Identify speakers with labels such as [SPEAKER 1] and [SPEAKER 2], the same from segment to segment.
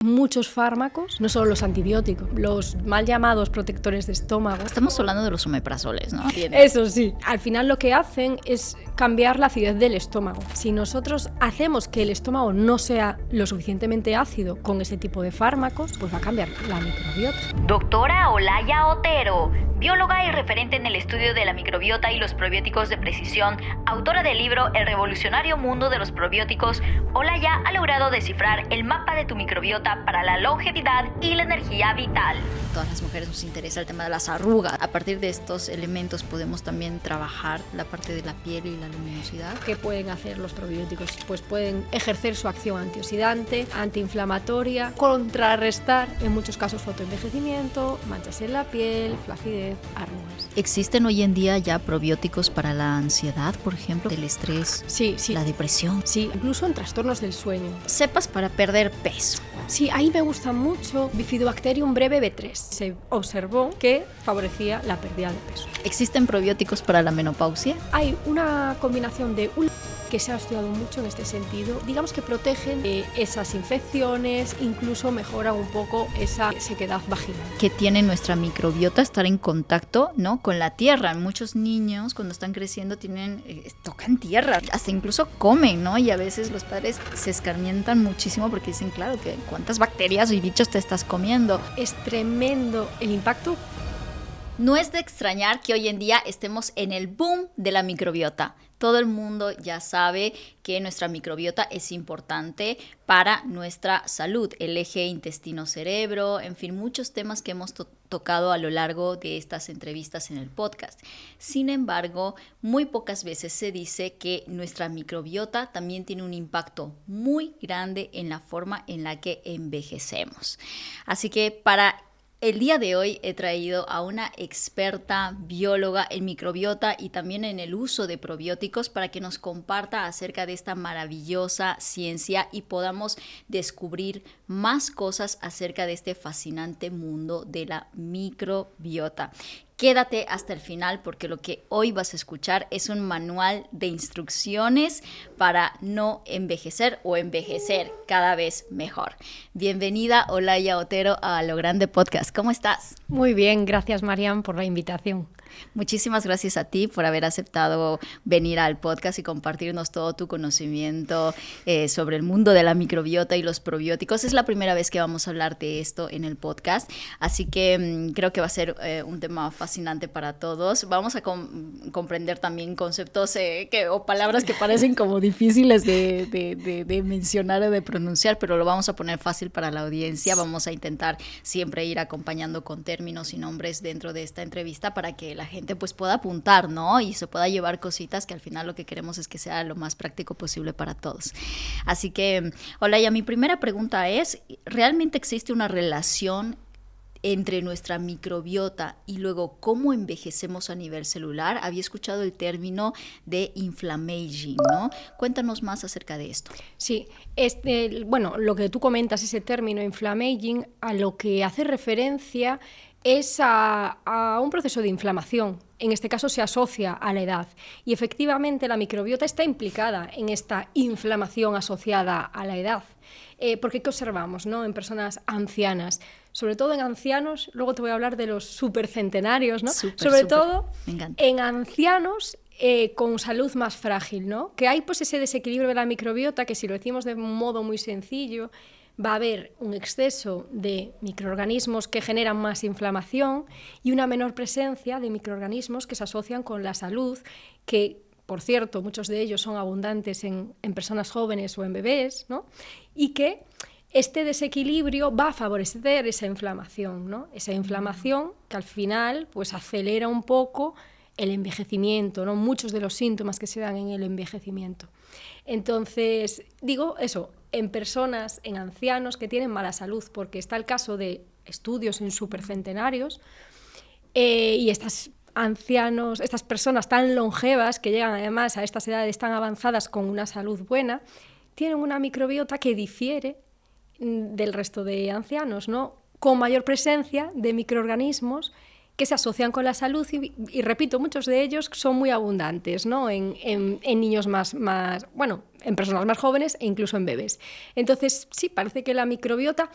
[SPEAKER 1] Muchos fármacos, no solo los antibióticos, los mal llamados protectores de estómago.
[SPEAKER 2] Estamos hablando de los omeprazoles, ¿no?
[SPEAKER 1] Eso sí, al final lo que hacen es cambiar la acidez del estómago. Si nosotros hacemos que el estómago no sea lo suficientemente ácido con ese tipo de fármacos, pues va a cambiar la microbiota.
[SPEAKER 3] Doctora Olaya Otero, bióloga y referente en el estudio de la microbiota y los probióticos de precisión, autora del libro El revolucionario mundo de los probióticos, Olaya ha logrado descifrar el mapa de tu microbiota para la longevidad y la energía vital.
[SPEAKER 2] A todas las mujeres nos interesa el tema de las arrugas. A partir de estos elementos podemos también trabajar la parte de la piel y la luminosidad.
[SPEAKER 1] ¿Qué pueden hacer los probióticos? Pues pueden ejercer su acción antioxidante, antiinflamatoria, contrarrestar en muchos casos fotoenvejecimiento, manchas en la piel, flacidez, arrugas.
[SPEAKER 2] ¿Existen hoy en día ya probióticos para la ansiedad, por ejemplo, el estrés,
[SPEAKER 1] Sí.
[SPEAKER 2] la depresión?
[SPEAKER 1] Sí, incluso en trastornos del sueño.
[SPEAKER 2] Cepas para perder peso.
[SPEAKER 1] Sí, ahí me gusta mucho Bifidobacterium breve B3. Se observó que favorecía la pérdida de peso.
[SPEAKER 2] ¿Existen probióticos para la menopausia?
[SPEAKER 1] Hay una combinación de que se ha estudiado mucho en este sentido. Digamos que protegen esas infecciones, incluso mejoran un poco esa sequedad vaginal.
[SPEAKER 2] Que tiene nuestra microbiota estar en contacto, ¿no?, con la tierra. Muchos niños cuando están creciendo tocan tierra, hasta incluso comen, ¿no? Y a veces los padres se escarmientan muchísimo porque dicen, claro, que cuántas bacterias y bichos te estás comiendo.
[SPEAKER 1] Es tremendo el impacto.
[SPEAKER 2] No es de extrañar que hoy en día estemos en el boom de la microbiota. Todo el mundo ya sabe que nuestra microbiota es importante para nuestra salud, el eje intestino-cerebro, en fin, muchos temas que hemos tocado a lo largo de estas entrevistas en el podcast. Sin embargo, muy pocas veces se dice que nuestra microbiota también tiene un impacto muy grande en la forma en la que envejecemos. Así que para el día de hoy he traído a una experta bióloga en microbiota y también en el uso de probióticos para que nos comparta acerca de esta maravillosa ciencia y podamos descubrir más cosas acerca de este fascinante mundo de la microbiota. Quédate hasta el final porque lo que hoy vas a escuchar es un manual de instrucciones para no envejecer o envejecer cada vez mejor. Bienvenida, Olaya Otero, a Lo Grande Podcast. ¿Cómo estás?
[SPEAKER 1] Muy bien, gracias Marian por la invitación.
[SPEAKER 2] Muchísimas gracias a ti por haber aceptado venir al podcast y compartirnos todo tu conocimiento sobre el mundo de la microbiota y los probióticos. Es la primera vez que vamos a hablar de esto en el podcast, así que creo que va a ser un tema fascinante para todos. Vamos a comprender también conceptos o palabras que parecen como difíciles de mencionar o de pronunciar, pero lo vamos a poner fácil para la audiencia. Vamos a intentar siempre ir acompañando con términos y nombres dentro de esta entrevista para que la gente pues pueda apuntar, ¿no? Y se pueda llevar cositas que al final lo que queremos es que sea lo más práctico posible para todos. Así que, Olaya, mi primera pregunta es, ¿realmente existe una relación entre nuestra microbiota y luego cómo envejecemos a nivel celular? Había escuchado el término de inflammaging, ¿no? Cuéntanos más acerca de esto.
[SPEAKER 1] Sí, lo que tú comentas, ese término inflammaging, a lo que hace referencia es a un proceso de inflamación. En este caso se asocia a la edad y efectivamente la microbiota está implicada en esta inflamación asociada a la edad. Porque ¿qué observamos, ¿no?, en personas ancianas? Sobre todo en ancianos, luego te voy a hablar de los supercentenarios, ¿no? Sobre todo en ancianos con salud más frágil, ¿no? Que hay pues ese desequilibrio de la microbiota que, si lo decimos de un modo muy sencillo, va a haber un exceso de microorganismos que generan más inflamación y una menor presencia de microorganismos que se asocian con la salud, que, por cierto, muchos de ellos son abundantes en personas jóvenes o en bebés, ¿no? Y que este desequilibrio va a favorecer esa inflamación, ¿no? Esa inflamación que al final pues acelera un poco el envejecimiento, ¿no? Muchos de los síntomas que se dan en el envejecimiento. Entonces, digo eso, en personas, en ancianos que tienen mala salud, porque está el caso de estudios en supercentenarios y estas personas tan longevas que llegan además a estas edades tan avanzadas con una salud buena, tienen una microbiota que difiere del resto de ancianos, ¿no? Con mayor presencia de microorganismos que se asocian con la salud y repito, muchos de ellos son muy abundantes, ¿no? En niños más, bueno, en personas más jóvenes e incluso en bebés. Entonces, sí, parece que la microbiota,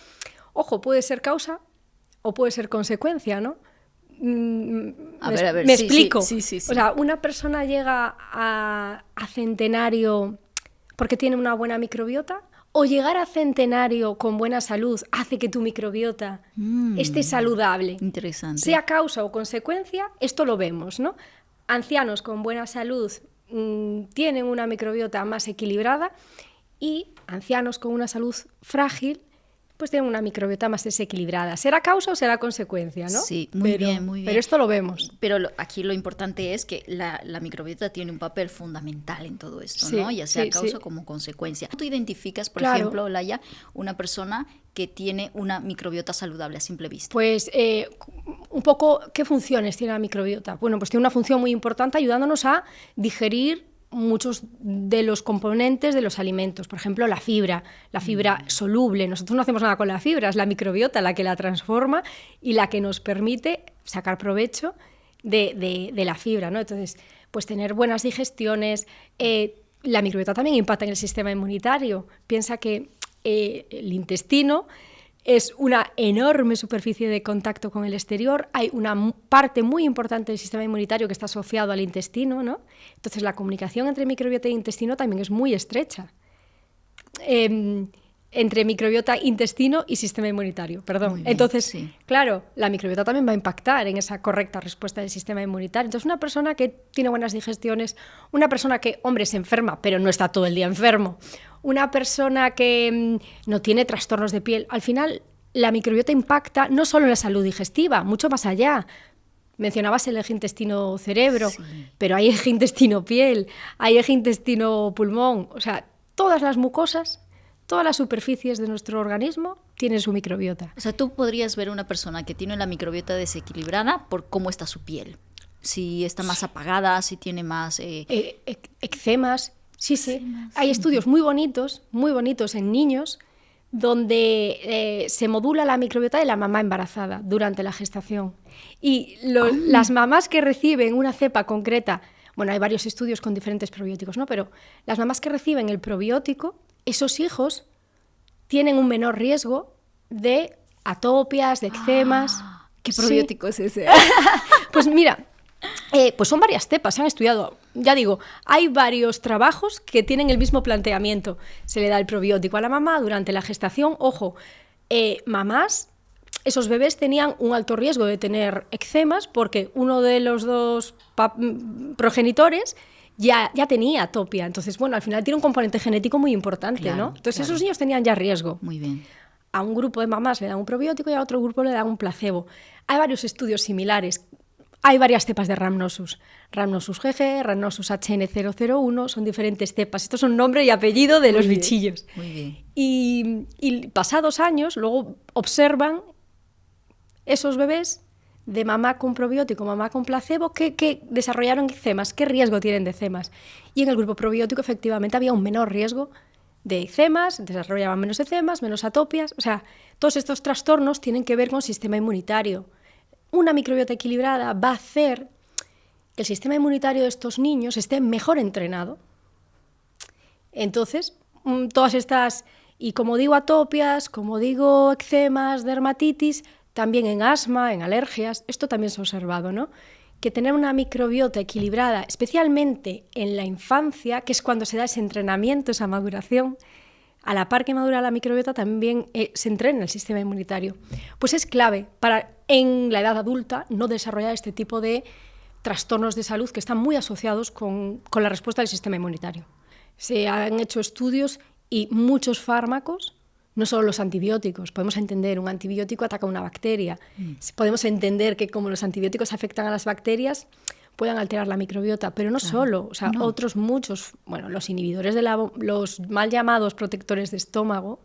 [SPEAKER 1] ojo, puede ser causa o puede ser consecuencia, ¿no?
[SPEAKER 2] A ver,
[SPEAKER 1] me
[SPEAKER 2] sí,
[SPEAKER 1] explico.
[SPEAKER 2] Sí.
[SPEAKER 1] O sea, una persona llega a centenario porque tiene una buena microbiota, o llegar a centenario con buena salud hace que tu microbiota esté saludable.
[SPEAKER 2] Interesante.
[SPEAKER 1] Sea causa o consecuencia, esto lo vemos, ¿no? Ancianos con buena salud tienen una microbiota más equilibrada y ancianos con una salud frágil pues tienen una microbiota más desequilibrada. ¿Será causa o será consecuencia, no?
[SPEAKER 2] Sí, muy bien.
[SPEAKER 1] Pero esto lo vemos.
[SPEAKER 2] Pero aquí lo importante es que la microbiota tiene un papel fundamental en todo esto,
[SPEAKER 1] sí,
[SPEAKER 2] ¿no? Ya sea causa
[SPEAKER 1] sí.
[SPEAKER 2] como consecuencia. ¿Tú identificas, por
[SPEAKER 1] Claro.
[SPEAKER 2] ejemplo, Olaya, una persona que tiene una microbiota saludable a simple vista?
[SPEAKER 1] Pues un poco, ¿qué funciones tiene la microbiota? Bueno, pues tiene una función muy importante ayudándonos a digerir muchos de los componentes de los alimentos. Por ejemplo, la fibra soluble. Nosotros no hacemos nada con la fibra, es la microbiota la que la transforma y la que nos permite sacar provecho de la fibra, ¿no? Entonces, pues tener buenas digestiones. La microbiota también impacta en el sistema inmunitario. Piensa que el intestino es una enorme superficie de contacto con el exterior. Hay una parte muy importante del sistema inmunitario que está asociado al intestino, ¿no? Entonces, la comunicación entre microbiota e intestino también es muy estrecha. Entre microbiota, intestino y sistema inmunitario, perdón.
[SPEAKER 2] Bien,
[SPEAKER 1] entonces,
[SPEAKER 2] sí.
[SPEAKER 1] claro, la microbiota también va a impactar en esa correcta respuesta del sistema inmunitario. Entonces, una persona que tiene buenas digestiones, una persona que, hombre, se enferma, pero no está todo el día enfermo, una persona que no tiene trastornos de piel, al final la microbiota impacta no solo en la salud digestiva, mucho más allá. Mencionabas el eje intestino-cerebro,
[SPEAKER 2] Sí.
[SPEAKER 1] pero hay eje intestino-piel, hay eje intestino-pulmón, o sea, todas las mucosas, todas las superficies de nuestro organismo tienen su microbiota.
[SPEAKER 2] O sea, tú podrías ver una persona que tiene la microbiota desequilibrada por cómo está su piel. Si está más apagada, si tiene más...
[SPEAKER 1] Eczemas, sí. Hay estudios muy bonitos en niños donde se modula la microbiota de la mamá embarazada durante la gestación. Y las mamás que reciben una cepa concreta, bueno, hay varios estudios con diferentes probióticos, ¿no? Pero las mamás que reciben el probiótico, esos hijos tienen un menor riesgo de atopias, de eczemas.
[SPEAKER 2] ¿Qué probiótico es ese?
[SPEAKER 1] Pues mira, pues son varias cepas, se han estudiado. Ya digo, hay varios trabajos que tienen el mismo planteamiento. Se le da el probiótico a la mamá durante la gestación. Ojo, mamás, esos bebés tenían un alto riesgo de tener eczemas porque uno de los dos progenitores ya tenía atopia. Entonces, bueno, al final tiene un componente genético muy importante,
[SPEAKER 2] Claro,
[SPEAKER 1] ¿no? Entonces,
[SPEAKER 2] claro.
[SPEAKER 1] esos niños tenían ya riesgo.
[SPEAKER 2] Muy bien.
[SPEAKER 1] A un grupo de mamás le dan un probiótico y a otro grupo le dan un placebo. Hay varios estudios similares. Hay varias cepas de Rhamnosus. Rhamnosus GG, Rhamnosus HN001, son diferentes cepas. Estos son nombre y apellido de los bichillos.
[SPEAKER 2] Muy bien.
[SPEAKER 1] Y pasados años, luego observan esos bebés de mamá con probiótico, mamá con placebo, que desarrollaron eczemas, qué riesgo tienen de eczemas. Y en el grupo probiótico, efectivamente, había un menor riesgo de eczemas, desarrollaban menos eczemas, menos atopias. O sea, todos estos trastornos tienen que ver con el sistema inmunitario. Una microbiota equilibrada va a hacer que el sistema inmunitario de estos niños esté mejor entrenado. Entonces, todas estas, y como digo atopias, como digo eczemas, dermatitis, también en asma, en alergias, esto también se ha observado, ¿no? Que tener una microbiota equilibrada, especialmente en la infancia, que es cuando se da ese entrenamiento, esa maduración, a la par que madura la microbiota también se entrena el sistema inmunitario. Pues es clave para en la edad adulta no desarrollar este tipo de trastornos de salud que están muy asociados con la respuesta del sistema inmunitario. Se han hecho estudios y muchos fármacos, no solo los antibióticos, podemos entender, un antibiótico ataca una bacteria, podemos entender que como los antibióticos afectan a las bacterias, puedan alterar la microbiota, pero no solo, o sea, otros muchos, bueno, los inhibidores de los mal llamados protectores de estómago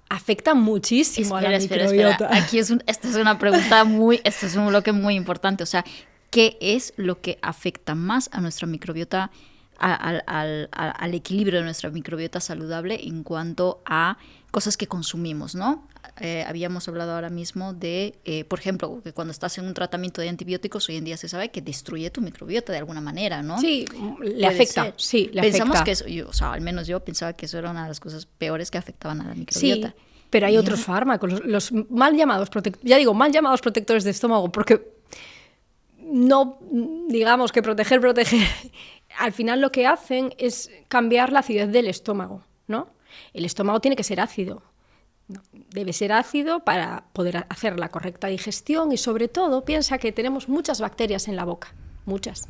[SPEAKER 1] afectan muchísimo a la microbiota.
[SPEAKER 2] Espera. Aquí esta es una pregunta esto es un bloque muy importante, o sea, ¿qué es lo que afecta más a nuestra microbiota, al equilibrio de nuestra microbiota saludable en cuanto a cosas que consumimos, ¿no? habíamos hablado ahora mismo de, por ejemplo, que cuando estás en un tratamiento de antibióticos, hoy en día se sabe que destruye tu microbiota de alguna manera, ¿no?
[SPEAKER 1] Sí, le afecta. Sí, le
[SPEAKER 2] Pensamos
[SPEAKER 1] afecta.
[SPEAKER 2] que eso, o sea, al menos yo pensaba que eso era una de las cosas peores que afectaban a la microbiota.
[SPEAKER 1] Sí, pero hay otros fármacos, los mal llamados protectores de estómago, porque no digamos que proteger. Al final lo que hacen es cambiar la acidez del estómago, ¿no? El estómago tiene que ser ácido. Debe ser ácido para poder hacer la correcta digestión y, sobre todo, piensa que tenemos muchas bacterias en la boca, muchas.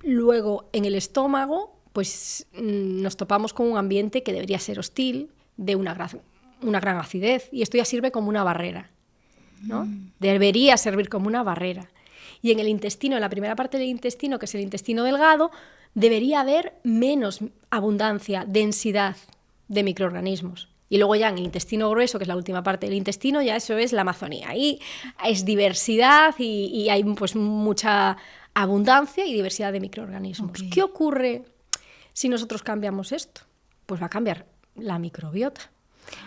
[SPEAKER 1] Luego, en el estómago, pues nos topamos con un ambiente que debería ser hostil, de una gran acidez, y esto ya sirve como una barrera, ¿no? Debería servir como una barrera. Y en el intestino, en la primera parte del intestino, que es el intestino delgado, debería haber menos abundancia, densidad de microorganismos. Y luego ya en el intestino grueso, que es la última parte del intestino, ya eso es la Amazonía. Ahí es diversidad y hay pues mucha abundancia y diversidad de microorganismos.
[SPEAKER 2] Okay.
[SPEAKER 1] ¿Qué ocurre si nosotros cambiamos esto? Pues va a cambiar la microbiota.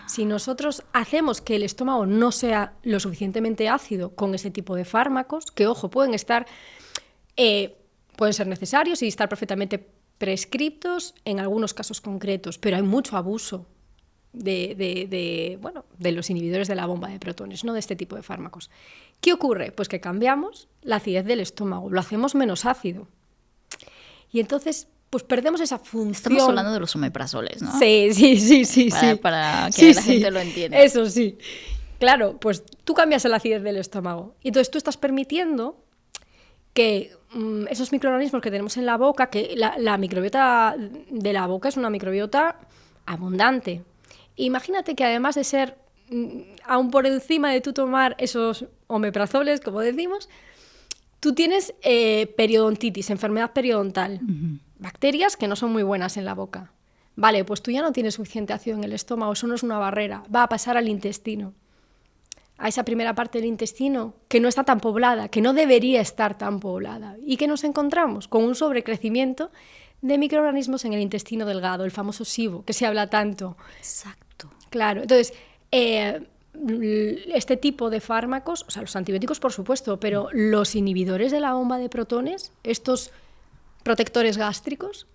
[SPEAKER 1] Si nosotros hacemos que el estómago no sea lo suficientemente ácido con ese tipo de fármacos, que, ojo, pueden ser necesarios y estar perfectamente prescriptos en algunos casos concretos, pero hay mucho abuso de los inhibidores de la bomba de protones, no de este tipo de fármacos. ¿Qué ocurre? Pues que cambiamos la acidez del estómago, lo hacemos menos ácido. Y entonces pues perdemos esa función.
[SPEAKER 2] Estamos hablando de los omeprazoles, ¿no?
[SPEAKER 1] Sí.
[SPEAKER 2] Para que la gente lo entienda.
[SPEAKER 1] Eso sí. Claro, pues tú cambias la acidez del estómago. Y entonces tú estás permitiendo que esos microorganismos que tenemos en la boca, que la microbiota de la boca es una microbiota abundante. Imagínate que además de ser aún por encima de tú tomar esos omeprazoles, como decimos, tú tienes periodontitis, enfermedad periodontal. Uh-huh. Bacterias que no son muy buenas en la boca. Vale, pues tú ya no tienes suficiente ácido en el estómago, eso no es una barrera, va a pasar al intestino. A esa primera parte del intestino que no está tan poblada, que no debería estar tan poblada. ¿Y qué nos encontramos? Con un sobrecrecimiento de microorganismos en el intestino delgado, el famoso SIBO, que se habla tanto.
[SPEAKER 2] Exacto.
[SPEAKER 1] Claro, entonces, este tipo de fármacos, o sea, los antibióticos por supuesto, pero los inhibidores de la bomba de protones, estos protectores gástricos,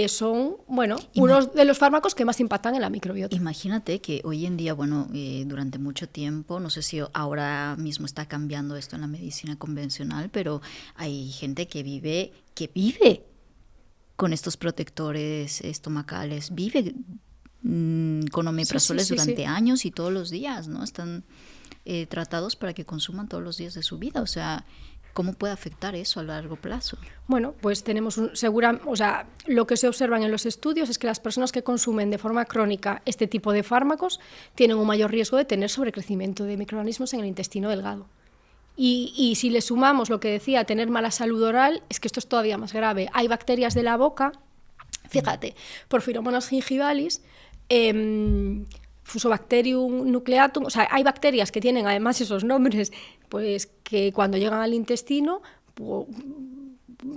[SPEAKER 1] son, unos de los fármacos que más impactan en la microbiota.
[SPEAKER 2] Imagínate que hoy en día, durante mucho tiempo, no sé si ahora mismo está cambiando esto en la medicina convencional, pero hay gente que vive con estos protectores estomacales, vive con omeprazoles durante años y todos los días, ¿no? Están tratados para que consuman todos los días de su vida, o sea, ¿cómo puede afectar eso a largo plazo?
[SPEAKER 1] Bueno, pues tenemos lo que se observa en los estudios es que las personas que consumen de forma crónica este tipo de fármacos tienen un mayor riesgo de tener sobrecrecimiento de microorganismos en el intestino delgado. Y si le sumamos lo que decía, tener mala salud oral, es que esto es todavía más grave. Hay bacterias de la boca, fíjate, Porphyromonas gingivalis, Fusobacterium nucleatum, o sea, hay bacterias que tienen además esos nombres, pues que cuando llegan al intestino,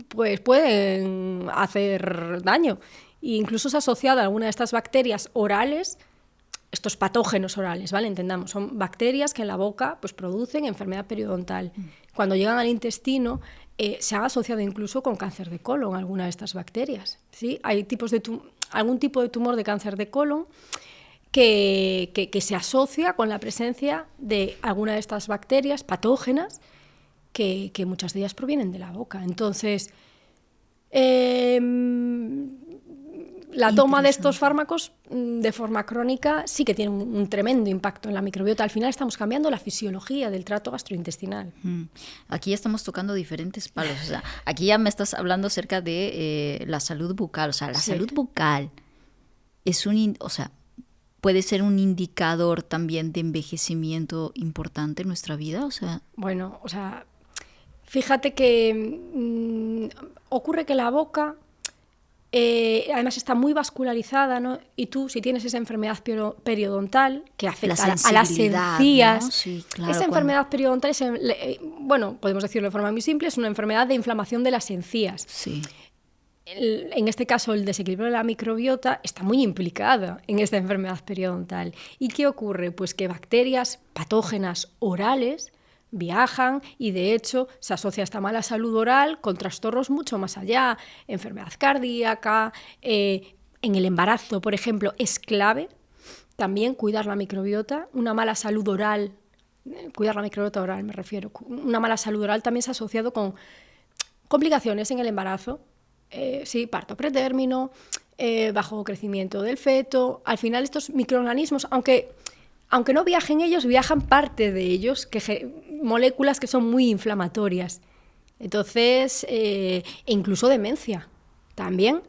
[SPEAKER 1] pues pueden hacer daño. E incluso se ha asociado a alguna de estas bacterias orales, estos patógenos orales, ¿vale? Entendamos, son bacterias que en la boca pues producen enfermedad periodontal. Cuando llegan al intestino, se ha asociado incluso con cáncer de colon alguna de estas bacterias, ¿sí? Hay algún tipo de tumor de cáncer de colon que se asocia con la presencia de alguna de estas bacterias patógenas que muchas de ellas provienen de la boca. Entonces, la toma de estos fármacos de forma crónica sí que tiene un tremendo impacto en la microbiota. Al final estamos cambiando la fisiología del tracto gastrointestinal.
[SPEAKER 2] Aquí ya estamos tocando diferentes palos. O sea, aquí ya me estás hablando acerca de la salud bucal. O sea, la salud bucal es puede ser un indicador también de envejecimiento importante en nuestra vida, o sea...
[SPEAKER 1] Bueno, o sea, fíjate que ocurre que la boca además está muy vascularizada, ¿no? Y tú, si tienes esa enfermedad periodontal que afecta a las encías, ¿no? Sí, claro, esa enfermedad periodontal es, podemos decirlo de forma muy simple, es una enfermedad de inflamación de las encías.
[SPEAKER 2] Sí.
[SPEAKER 1] en este caso el desequilibrio de la microbiota está muy implicada en esta enfermedad periodontal. ¿Y qué ocurre? Pues que bacterias patógenas orales viajan y de hecho se asocia esta mala salud oral con trastornos mucho más allá, enfermedad cardíaca, en el embarazo, por ejemplo, es clave también cuidar la microbiota, una mala salud oral, cuidar la microbiota oral me refiero, una mala salud oral también se ha asociado con complicaciones en el embarazo, sí, parto pretérmino, bajo crecimiento del feto. Al final estos microorganismos, aunque no viajen ellos, viajan parte de ellos, moléculas que son muy inflamatorias. Entonces, e incluso demencia, también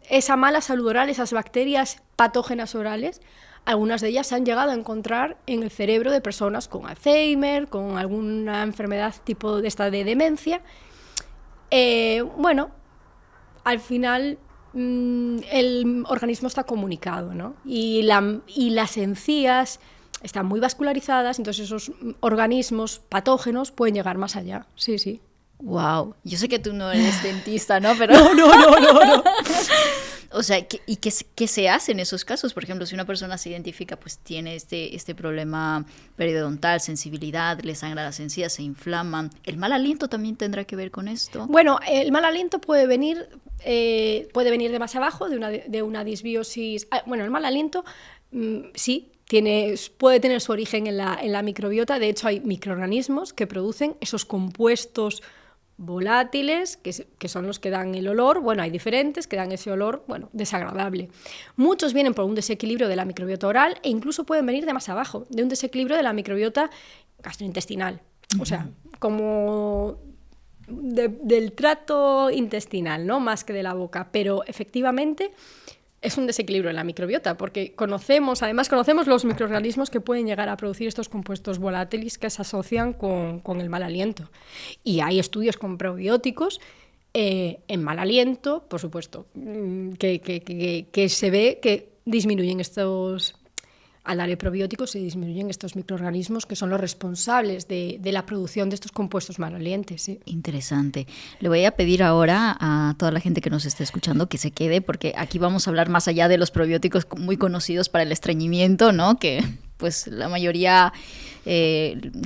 [SPEAKER 1] esa mala salud oral, esas bacterias patógenas orales, algunas de ellas se han llegado a encontrar en el cerebro de personas con Alzheimer, con alguna enfermedad tipo de esta de demencia. Bueno, al final el organismo está comunicado, ¿no? Y las encías están muy vascularizadas, entonces esos organismos patógenos pueden llegar más allá. Sí, sí.
[SPEAKER 2] Wow, yo sé que tú no eres dentista, ¿no? Pero
[SPEAKER 1] No.
[SPEAKER 2] O sea, ¿qué se hace en esos casos? Por ejemplo, si una persona se identifica, pues tiene este problema periodontal, sensibilidad, le sangra las encías, se inflaman. ¿El mal aliento también tendrá que ver con esto?
[SPEAKER 1] Bueno, el mal aliento puede venir de más abajo, de una disbiosis. Bueno, el mal aliento, sí, puede tener su origen en la microbiota. De hecho, hay microorganismos que producen esos compuestos volátiles, que son los que dan el olor. Bueno, hay diferentes que dan ese olor, bueno, desagradable. Muchos vienen por un desequilibrio de la microbiota oral e incluso pueden venir de más abajo, de un desequilibrio de la microbiota gastrointestinal. O sea, como del trato intestinal, ¿no? Más que de la boca. Pero efectivamente es un desequilibrio en la microbiota, porque conocemos los microorganismos que pueden llegar a producir estos compuestos volátiles que se asocian con el mal aliento. Y hay estudios con probióticos en mal aliento, por supuesto, que se ve que disminuyen al dar el probiótico se disminuyen estos microorganismos que son los responsables de la producción de estos compuestos malolientes. ¿Sí?
[SPEAKER 2] Interesante. Le voy a pedir ahora a toda la gente que nos esté escuchando que se quede, porque aquí vamos a hablar más allá de los probióticos muy conocidos para el estreñimiento, ¿no? Que pues la mayoría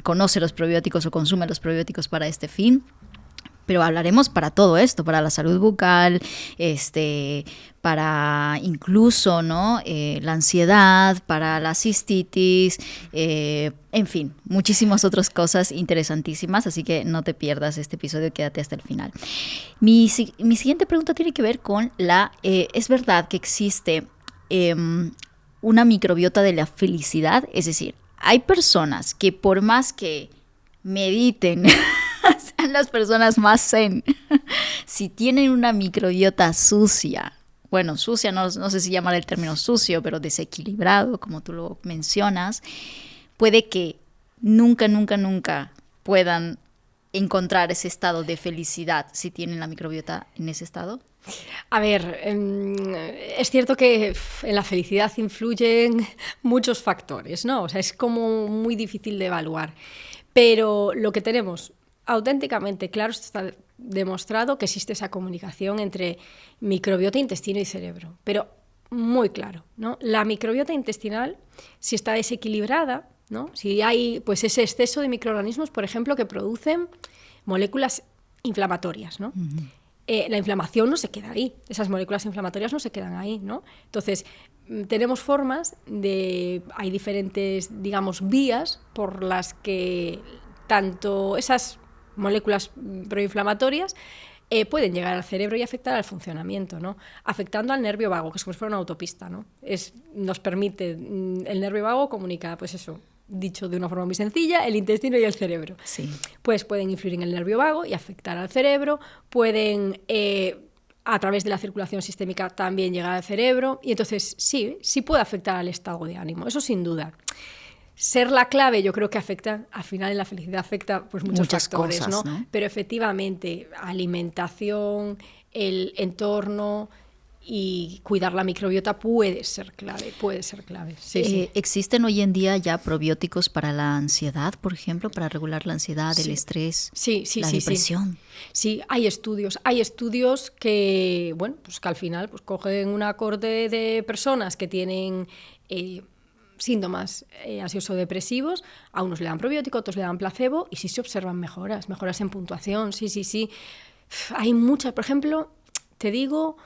[SPEAKER 2] conoce los probióticos o consume los probióticos para este fin. Pero hablaremos para todo esto, para la salud bucal, para incluso, ¿no? La ansiedad, para la cistitis, en fin, muchísimas otras cosas interesantísimas, así que no te pierdas este episodio, quédate hasta el final. Mi siguiente pregunta tiene que ver con ¿es verdad que existe una microbiota de la felicidad? Es decir, hay personas que por más que mediten sean las personas más zen, si tienen una microbiota sucia, bueno, sucia, no sé si llamar el término sucio, pero desequilibrado, como tú lo mencionas, puede que nunca puedan encontrar ese estado de felicidad si tienen la microbiota en ese estado.
[SPEAKER 1] A ver, es cierto que en la felicidad influyen muchos factores, ¿no? O sea, es como muy difícil de evaluar. Pero lo que tenemos auténticamente claro, está demostrado que existe esa comunicación entre microbiota, intestino y cerebro, pero muy claro, ¿no? La microbiota intestinal, si está desequilibrada, ¿no? Si hay pues ese exceso de microorganismos, por ejemplo, que producen moléculas inflamatorias, ¿no? La inflamación no se queda ahí, esas moléculas inflamatorias no se quedan ahí, ¿no? Entonces, tenemos hay diferentes, digamos, vías por las que tanto esas moléculas proinflamatorias pueden llegar al cerebro y afectar al funcionamiento, ¿no? Afectando al nervio vago, que es como si fuera una autopista, ¿no? Nos permite, el nervio vago comunica, pues eso, dicho de una forma muy sencilla, el intestino y el cerebro.
[SPEAKER 2] Sí.
[SPEAKER 1] Pues pueden influir en el nervio vago y afectar al cerebro, pueden a través de la circulación sistémica también llegar al cerebro, y entonces sí puede afectar al estado de ánimo, eso sin duda. Ser la clave, yo creo que afecta, al final en la felicidad afecta pues muchas factores,
[SPEAKER 2] cosas,
[SPEAKER 1] ¿no? Pero efectivamente, alimentación, el entorno, y cuidar la microbiota puede ser clave. Sí.
[SPEAKER 2] ¿Existen hoy en día ya probióticos para la ansiedad, por ejemplo, para regular la ansiedad, el estrés, la depresión?
[SPEAKER 1] Sí, hay estudios que, bueno, pues que al final pues cogen una corte de personas que tienen síntomas ansioso-depresivos, a unos le dan probiótico, a otros le dan placebo, y sí se observan mejoras en puntuación, sí. Hay muchas, por ejemplo, te digo,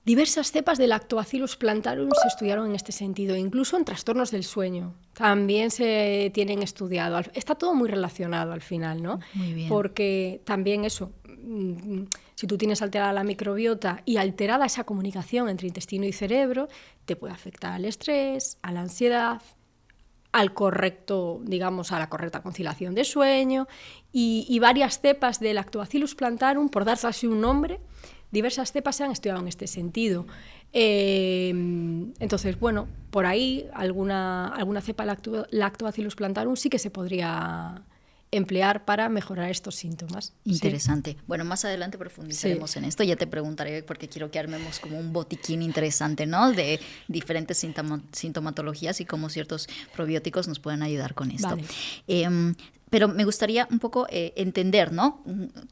[SPEAKER 1] diversas cepas de Lactobacillus plantarum se estudiaron en este sentido, incluso en trastornos del sueño. También se tienen estudiado. Está todo muy relacionado al final, ¿no?
[SPEAKER 2] Muy bien.
[SPEAKER 1] Porque también eso, si tú tienes alterada la microbiota y alterada esa comunicación entre intestino y cerebro, te puede afectar al estrés, a la ansiedad, a la correcta conciliación de sueño, y varias cepas de Lactobacillus plantarum, por darse así un nombre, diversas cepas se han estudiado en este sentido. Entonces, bueno, por ahí alguna cepa Lactobacillus plantarum sí que se podría emplear para mejorar estos síntomas.
[SPEAKER 2] Interesante. Sí. Bueno, más adelante profundizaremos en esto. Ya te preguntaré porque quiero que armemos como un botiquín interesante, ¿no? De diferentes sintomatologías y cómo ciertos probióticos nos pueden ayudar con esto. Vale. Pero me gustaría un poco entender, ¿no?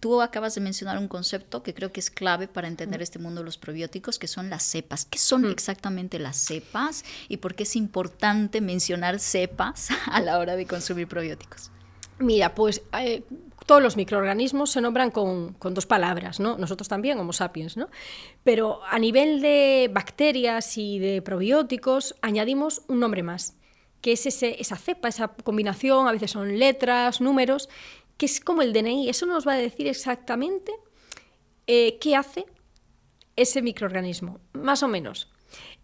[SPEAKER 2] Tú acabas de mencionar un concepto que creo que es clave para entender este mundo de los probióticos, que son las cepas. ¿Qué son exactamente las cepas y por qué es importante mencionar cepas a la hora de consumir probióticos?
[SPEAKER 1] Mira, pues todos los microorganismos se nombran con dos palabras, ¿no? Nosotros también, Homo sapiens, ¿no? Pero a nivel de bacterias y de probióticos añadimos un nombre más, que es esa cepa, esa combinación, a veces son letras, números, que es como el DNI. Eso nos va a decir exactamente qué hace ese microorganismo, más o menos.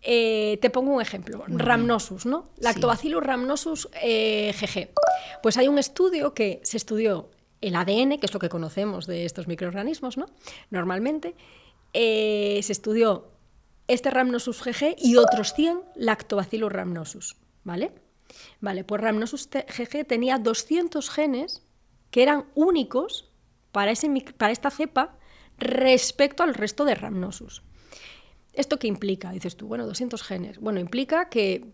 [SPEAKER 1] Te pongo un ejemplo, Rhamnosus, ¿no? Lactobacillus rhamnosus GG. Pues hay un estudio que se estudió el ADN, que es lo que conocemos de estos microorganismos, ¿no? Normalmente, se estudió este Rhamnosus GG y otros 100 Lactobacillus rhamnosus, ¿vale? Vale, pues Rhamnosus GG tenía 200 genes que eran únicos para esta cepa respecto al resto de Rhamnosus. ¿Esto qué implica? Dices tú, bueno, 200 genes. Bueno, implica que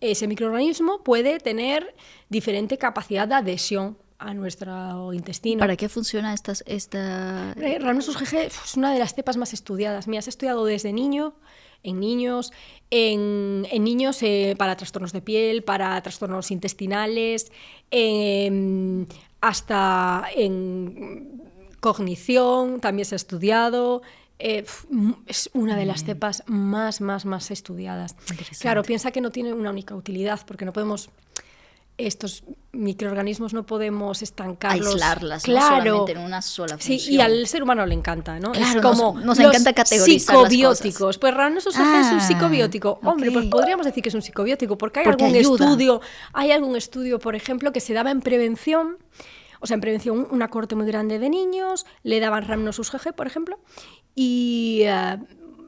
[SPEAKER 1] ese microorganismo puede tener diferente capacidad de adhesión a nuestro intestino.
[SPEAKER 2] ¿Para qué funciona esta?
[SPEAKER 1] Rhamnosus GG es una de las cepas más estudiadas. Mira, se ha estudiado desde niños, para trastornos de piel, para trastornos intestinales, hasta en cognición también se ha estudiado. Es una de las cepas más estudiadas. Claro, piensa que no tiene una única utilidad, porque no podemos... Estos microorganismos no podemos estancarlos.
[SPEAKER 2] Aislarlas, claro, no solamente en una sola función.
[SPEAKER 1] Sí, y al ser humano le encanta, ¿no?
[SPEAKER 2] Claro,
[SPEAKER 1] es como
[SPEAKER 2] nos encanta categorizar
[SPEAKER 1] psicobióticos.
[SPEAKER 2] Las cosas.
[SPEAKER 1] Pues Rhamnosus GG es un psicobiótico. Hombre, pues podríamos decir que es un psicobiótico, porque hay algún estudio, por ejemplo, que se daba en prevención. O sea, en prevención, una cohorte muy grande de niños, le daban Rhamnosus GG, por ejemplo, y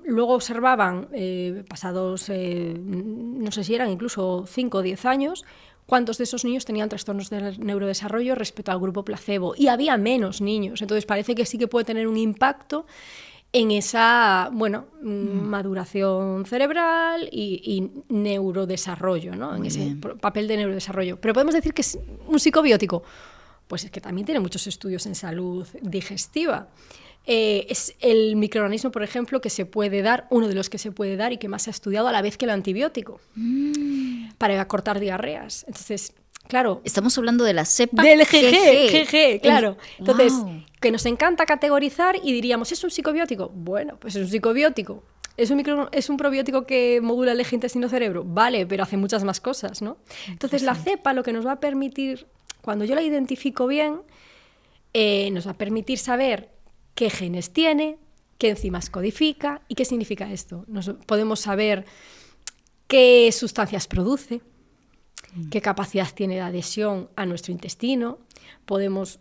[SPEAKER 1] luego observaban, pasados, no sé si eran incluso 5 o 10 años, cuántos de esos niños tenían trastornos del neurodesarrollo respecto al grupo placebo. Y había menos niños. Entonces parece que sí que puede tener un impacto en esa, maduración cerebral y neurodesarrollo, ¿no? En ese papel de neurodesarrollo. Pero podemos decir que es un psicobiótico. Pues es que también tiene muchos estudios en salud digestiva. Es el microorganismo, por ejemplo, que se puede dar, uno de los que se puede dar y que más se ha estudiado a la vez que el antibiótico, para cortar diarreas. Entonces, claro...
[SPEAKER 2] Estamos hablando de la cepa
[SPEAKER 1] del GG, claro. Entonces, que nos encanta categorizar y diríamos, ¿es un psicobiótico? Bueno, pues es un psicobiótico. ¿Es un probiótico que modula el eje intestino-cerebro? Vale, pero hace muchas más cosas, ¿no? Entonces, la cepa lo que nos va a permitir, cuando yo la identifico bien, nos va a permitir saber qué genes tiene, qué enzimas codifica y qué significa esto. Podemos saber qué sustancias produce, qué capacidad tiene de adhesión a nuestro intestino, podemos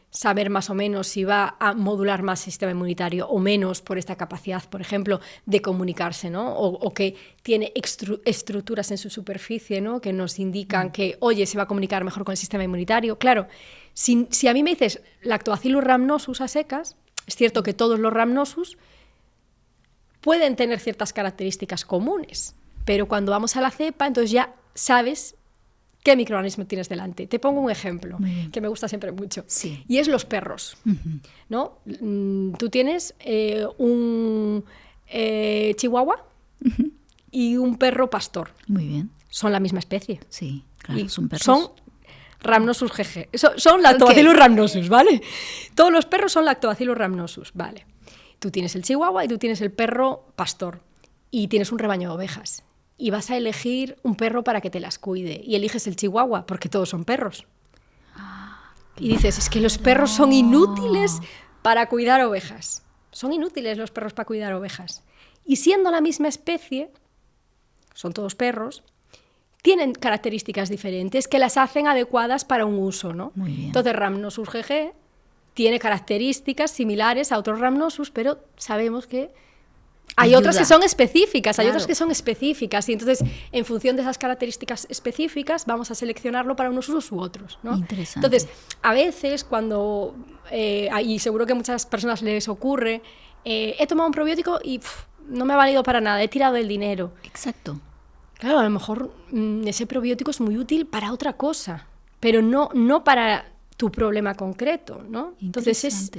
[SPEAKER 1] saber más o menos si va a modular más el sistema inmunitario o menos por esta capacidad, por ejemplo, de comunicarse, ¿no? O que tiene estructuras en su superficie, ¿no? Que nos indican que, oye, se va a comunicar mejor con el sistema inmunitario. Claro, si a mí me dices Lactobacillus rhamnosus a secas, es cierto que todos los Rhamnosus pueden tener ciertas características comunes, pero cuando vamos a la cepa, entonces ya sabes qué microorganismo tienes delante. Te pongo un ejemplo que me gusta siempre mucho,
[SPEAKER 2] Sí.
[SPEAKER 1] y es los perros. ¿No? Tú tienes un chihuahua y un perro pastor.
[SPEAKER 2] Muy bien.
[SPEAKER 1] Son la misma especie.
[SPEAKER 2] Sí, claro,
[SPEAKER 1] Y
[SPEAKER 2] son perros.
[SPEAKER 1] Son Rhamnosus GG. Son Lactobacillus rhamnosus, ¿vale? Todos los perros son Lactobacillus rhamnosus, ¿vale? Tú tienes el chihuahua y tú tienes el perro pastor. Y tienes un rebaño de ovejas. Y vas a elegir un perro para que te las cuide. Y eliges el chihuahua porque todos son perros. Y dices, es que los perros son inútiles para cuidar ovejas. Son inútiles los perros para cuidar ovejas. Y siendo la misma especie, son todos perros, tienen características diferentes que las hacen adecuadas para un uso, ¿no?
[SPEAKER 2] Muy bien.
[SPEAKER 1] Entonces, Rhamnosus GG tiene características similares a otros Rhamnosus, pero sabemos que hay
[SPEAKER 2] Ayuda.
[SPEAKER 1] otras que son específicas, hay
[SPEAKER 2] Claro.
[SPEAKER 1] otras que son específicas, y entonces, en función de esas características específicas, vamos a seleccionarlo para unos usos u otros, ¿no?
[SPEAKER 2] Interesante.
[SPEAKER 1] Entonces, a veces cuando, y seguro que a muchas personas les ocurre, he tomado un probiótico y no me ha valido para nada, he tirado el dinero.
[SPEAKER 2] Exacto.
[SPEAKER 1] Claro, a lo mejor ese probiótico es muy útil para otra cosa, pero no para tu problema concreto, ¿no? Entonces,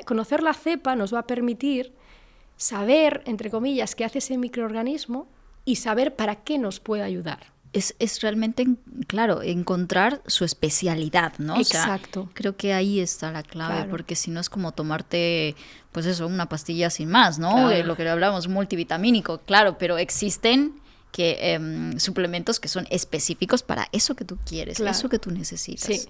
[SPEAKER 1] conocer la cepa nos va a permitir saber, entre comillas, qué hace ese microorganismo y saber para qué nos puede ayudar.
[SPEAKER 2] Es realmente, claro, encontrar su especialidad, ¿no?
[SPEAKER 1] Exacto.
[SPEAKER 2] O sea, creo que ahí está la clave,
[SPEAKER 1] Claro.
[SPEAKER 2] porque si no es como tomarte, pues eso, una pastilla sin más, ¿no?
[SPEAKER 1] Claro.
[SPEAKER 2] Lo que hablamos, multivitamínico, claro, pero existen suplementos que son específicos para eso que tú quieres,
[SPEAKER 1] Claro.
[SPEAKER 2] eso que tú necesitas.
[SPEAKER 1] Sí.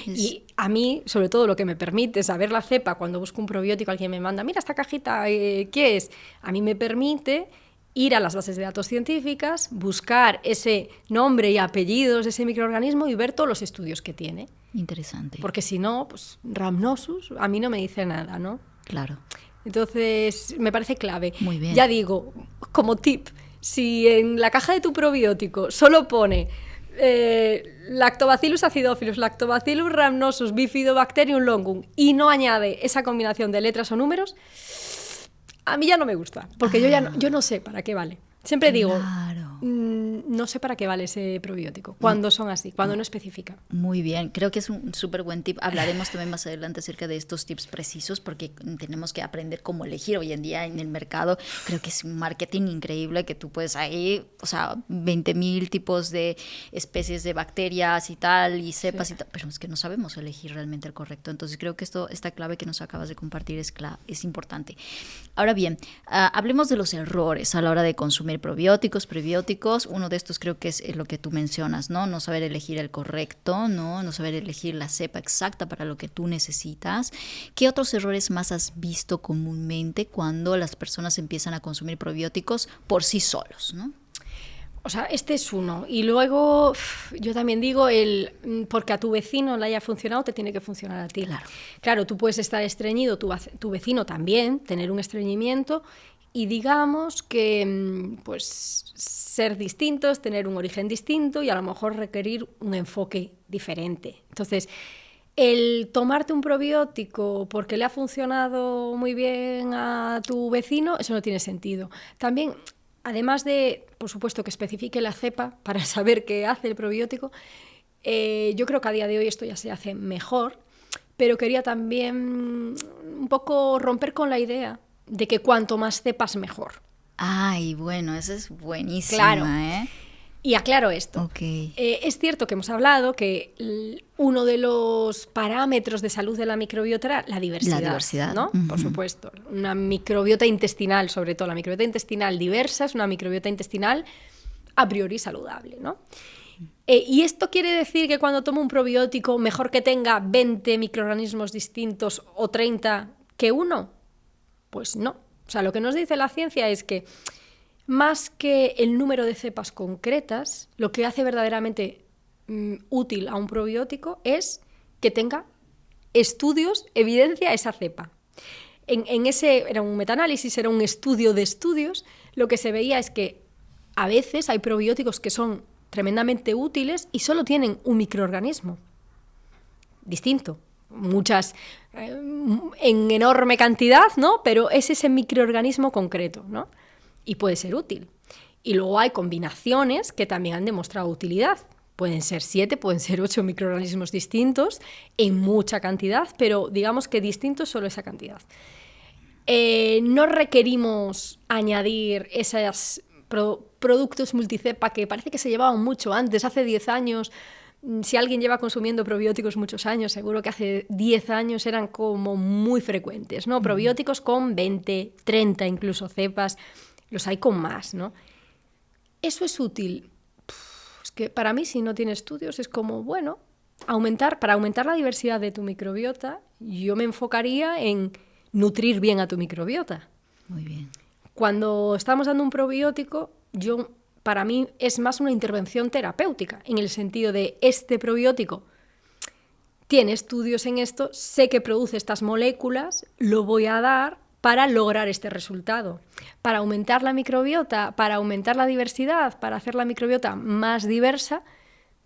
[SPEAKER 1] Y a mí, sobre todo, lo que me permite saber la cepa cuando busco un probiótico, alguien me manda, mira esta cajita, ¿qué es? A mí me permite ir a las bases de datos científicas, buscar ese nombre y apellidos de ese microorganismo y ver todos los estudios que tiene.
[SPEAKER 2] Interesante.
[SPEAKER 1] Porque si no, pues Rhamnosus a mí no me dice nada, ¿no?
[SPEAKER 2] Claro.
[SPEAKER 1] Entonces, me parece clave.
[SPEAKER 2] Muy bien.
[SPEAKER 1] Ya digo, como tip, si en la caja de tu probiótico solo pone Lactobacillus acidophilus, Lactobacillus rhamnosus, Bifidobacterium longum y no añade esa combinación de letras o números, a mí ya no me gusta, porque yo no sé para qué vale. Siempre digo,
[SPEAKER 2] Claro.
[SPEAKER 1] no sé para qué vale ese probiótico, cuando son así, cuando no especifica.
[SPEAKER 2] Muy bien, creo que es un súper buen tip. Hablaremos también más adelante acerca de estos tips precisos porque tenemos que aprender cómo elegir hoy en día en el mercado. Creo que es un marketing increíble que tú puedes ahí, o sea, 20,000 tipos de especies de bacterias y tal, y cepas y tal, pero es que no sabemos elegir realmente el correcto. Entonces creo que esta clave que nos acabas de compartir es importante. Ahora bien, hablemos de los errores a la hora de consumir probióticos, prebióticos. Uno de estos creo que es lo que tú mencionas, ¿no? No saber elegir el correcto, no saber elegir la cepa exacta para lo que tú necesitas. ¿Qué otros errores más has visto comúnmente cuando las personas empiezan a consumir probióticos por sí solos, ¿no?
[SPEAKER 1] O sea, este es uno. Y luego, yo también digo, porque a tu vecino le haya funcionado, te tiene que funcionar a ti. Claro, tú puedes estar estreñido, tu vecino también, tener un estreñimiento, y digamos que pues ser distintos, tener un origen distinto y a lo mejor requerir un enfoque diferente. Entonces, el tomarte un probiótico porque le ha funcionado muy bien a tu vecino, eso no tiene sentido. También, además de, por supuesto, que especifique la cepa para saber qué hace el probiótico, yo creo que a día de hoy esto ya se hace mejor, pero quería también un poco romper con la idea de que cuanto más cepas, mejor.
[SPEAKER 2] Ay, bueno, esa es buenísima,
[SPEAKER 1] Claro.
[SPEAKER 2] ¿eh?
[SPEAKER 1] Y aclaro esto.
[SPEAKER 2] Ok.
[SPEAKER 1] Es cierto que hemos hablado que uno de los parámetros de salud de la microbiota era la diversidad.
[SPEAKER 2] La diversidad.
[SPEAKER 1] ¿No?
[SPEAKER 2] Uh-huh.
[SPEAKER 1] Por supuesto. Una microbiota intestinal, sobre todo. La microbiota intestinal diversa es una microbiota intestinal a priori saludable, ¿no? ¿Y esto quiere decir que cuando tomo un probiótico, mejor que tenga 20 microorganismos distintos o 30 que uno? Pues no. O sea, lo que nos dice la ciencia es que más que el número de cepas concretas, lo que hace verdaderamente útil a un probiótico es que tenga estudios, evidencia a esa cepa. En ese, era un metaanálisis, era un estudio de estudios, lo que se veía es que a veces hay probióticos que son tremendamente útiles y solo tienen un microorganismo distinto. Muchas en enorme cantidad, ¿no? Pero es ese microorganismo concreto, ¿no? y puede ser útil. Y luego hay combinaciones que también han demostrado utilidad. Pueden ser 7, pueden ser 8 microorganismos distintos en mucha cantidad, pero digamos que distintos solo esa cantidad. No requerimos añadir esos productos multicepa que parece que se llevaban mucho antes, hace 10 años. Si alguien lleva consumiendo probióticos muchos años, seguro que hace 10 años eran como muy frecuentes, ¿no? Probióticos con 20, 30 incluso cepas, los hay con más, ¿no? ¿Eso es útil? Es que para mí, si no tiene estudios, es como, bueno, para aumentar la diversidad de tu microbiota, yo me enfocaría en nutrir bien a tu microbiota.
[SPEAKER 2] Muy bien.
[SPEAKER 1] Cuando estamos dando un probiótico, para mí es más una intervención terapéutica, en el sentido de este probiótico tiene estudios en esto, sé que produce estas moléculas, lo voy a dar para lograr este resultado. Para aumentar la microbiota, para aumentar la diversidad, para hacer la microbiota más diversa,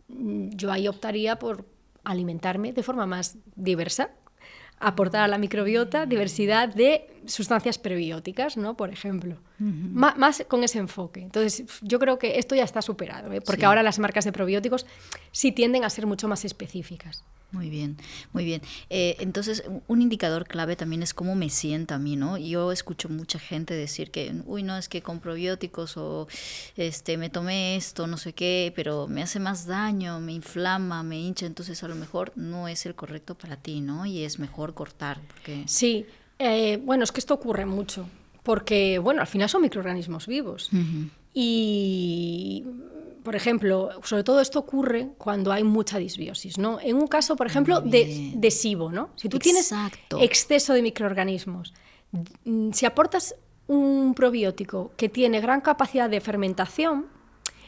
[SPEAKER 1] yo ahí optaría por alimentarme de forma más diversa, aportar a la microbiota diversidad de sustancias prebióticas, ¿no? Por ejemplo. Más con ese enfoque. Entonces, yo creo que esto ya está superado, ¿eh? Porque ahora las marcas de probióticos sí tienden a ser mucho más específicas.
[SPEAKER 2] Muy bien, muy bien. Entonces, un indicador clave también es cómo me siento a mí, ¿no? Yo escucho mucha gente decir que, uy, no, es que con probióticos o me tomé esto, no sé qué, pero me hace más daño, me inflama, me hincha, entonces a lo mejor no es el correcto para ti, ¿no? Y es mejor cortar. Porque...
[SPEAKER 1] Sí, bueno, es que esto ocurre mucho, porque, bueno, al final son microorganismos vivos. Y... Por ejemplo, sobre todo esto ocurre cuando hay mucha disbiosis, ¿no? En un caso, por ejemplo, de SIBO, ¿no? Si tú tienes exceso de microorganismos, si aportas un probiótico que tiene gran capacidad de fermentación,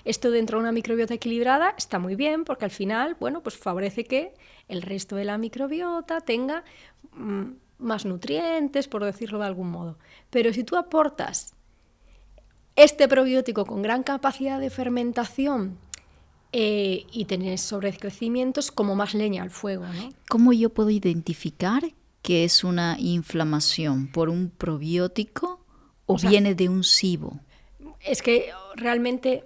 [SPEAKER 1] esto dentro de una microbiota equilibrada está muy bien, porque al final, bueno, pues favorece que el resto de la microbiota tenga más nutrientes, por decirlo de algún modo. Pero si tú aportas este probiótico con gran capacidad de fermentación y tenés sobrecrecimientos, como más leña al fuego, ¿no?
[SPEAKER 2] ¿Cómo yo puedo identificar que es una inflamación por un probiótico o viene de un SIBO?
[SPEAKER 1] Es que realmente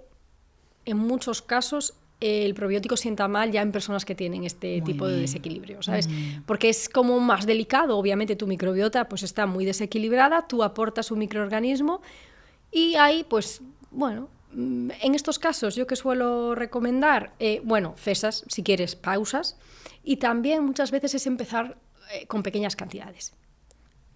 [SPEAKER 1] en muchos casos el probiótico sienta mal ya en personas que tienen este tipo de desequilibrio, ¿sabes? Porque es como más delicado, obviamente tu microbiota pues está muy desequilibrada, tú aportas un microorganismo. Y ahí, pues, bueno, en estos casos yo que suelo recomendar, cesas, si quieres, pausas, y también muchas veces es empezar con pequeñas cantidades,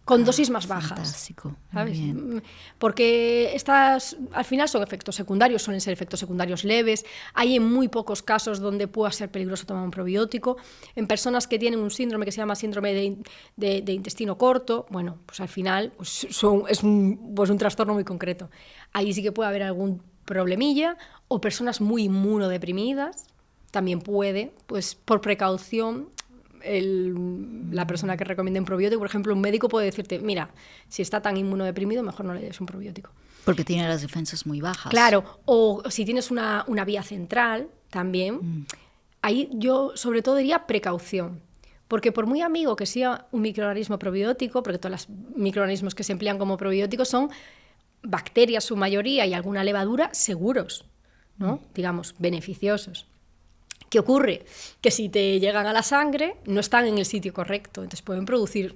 [SPEAKER 1] con dosis más bajas.
[SPEAKER 2] Fantástico,
[SPEAKER 1] ¿sabes?
[SPEAKER 2] Bien.
[SPEAKER 1] Porque estas, al final son efectos secundarios, suelen ser efectos secundarios leves, hay en muy pocos casos donde pueda ser peligroso tomar un probiótico. En personas que tienen un síndrome que se llama síndrome de intestino corto, bueno, pues al final pues es un trastorno muy concreto. Ahí sí que puede haber algún problemilla, o personas muy inmunodeprimidas, también puede, pues por precaución, la persona que recomienda un probiótico, por ejemplo, un médico puede decirte, mira, si está tan inmunodeprimido, mejor no le des un probiótico.
[SPEAKER 2] Porque tiene las defensas muy bajas.
[SPEAKER 1] Claro, o si tienes una vía central también, ahí yo sobre todo diría precaución. Porque por muy amigo que sea un microorganismo probiótico, porque todos los microorganismos que se emplean como probióticos son bacterias, su mayoría, y alguna levadura seguros, ¿no? Digamos, beneficiosos. ¿Qué ocurre? Que si te llegan a la sangre, no están en el sitio correcto, entonces pueden producir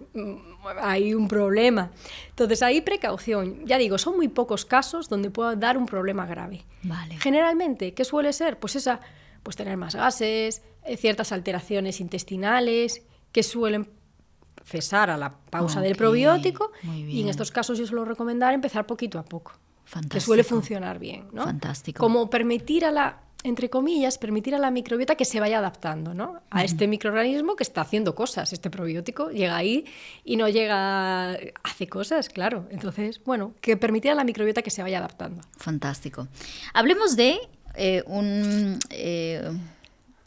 [SPEAKER 1] ahí un problema. Entonces, ahí precaución. Ya digo, son muy pocos casos donde pueda dar un problema grave.
[SPEAKER 2] Vale.
[SPEAKER 1] Generalmente, ¿qué suele ser? Pues tener más gases, ciertas alteraciones intestinales que suelen cesar a la pausa del probiótico, y en estos casos yo suelo recomendar empezar poquito a poco.
[SPEAKER 2] Fantástico.
[SPEAKER 1] Que suele funcionar bien, ¿no?
[SPEAKER 2] Fantástico.
[SPEAKER 1] Como permitir entre comillas, permitir a la microbiota que se vaya adaptando, ¿no? A este microorganismo que está haciendo cosas. Este probiótico llega ahí y no llega, hace cosas, claro. Entonces, bueno, que permitir a la microbiota que se vaya adaptando.
[SPEAKER 2] Fantástico. Hablemos de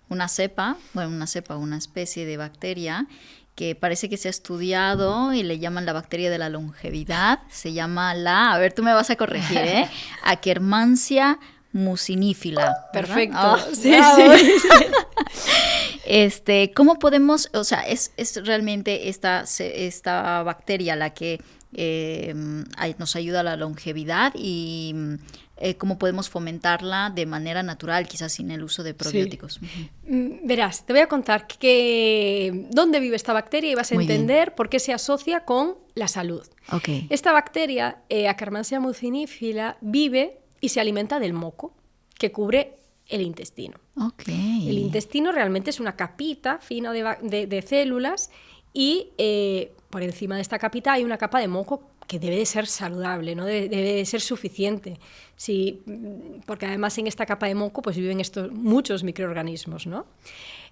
[SPEAKER 2] una especie de bacteria que parece que se ha estudiado y le llaman la bacteria de la longevidad. Se llama a ver, tú me vas a corregir, Akkermansia mucinífila.
[SPEAKER 1] Perfecto.
[SPEAKER 2] Oh,
[SPEAKER 1] sí.
[SPEAKER 2] ¿Cómo podemos, o sea, es realmente esta bacteria la que nos ayuda a la longevidad y cómo podemos fomentarla de manera natural, quizás sin el uso de probióticos.
[SPEAKER 1] Sí. Verás, te voy a contar dónde vive esta bacteria y vas a entender por qué se asocia con la salud.
[SPEAKER 2] Okay.
[SPEAKER 1] Esta bacteria, Akkermansia mucinifila, vive y se alimenta del moco que cubre el intestino.
[SPEAKER 2] Okay.
[SPEAKER 1] El intestino realmente es una capita fina de células y por encima de esta capita hay una capa de moco que debe de ser saludable, ¿no? Debe de ser suficiente. Sí, porque además en esta capa de moco pues viven muchos microorganismos, ¿no?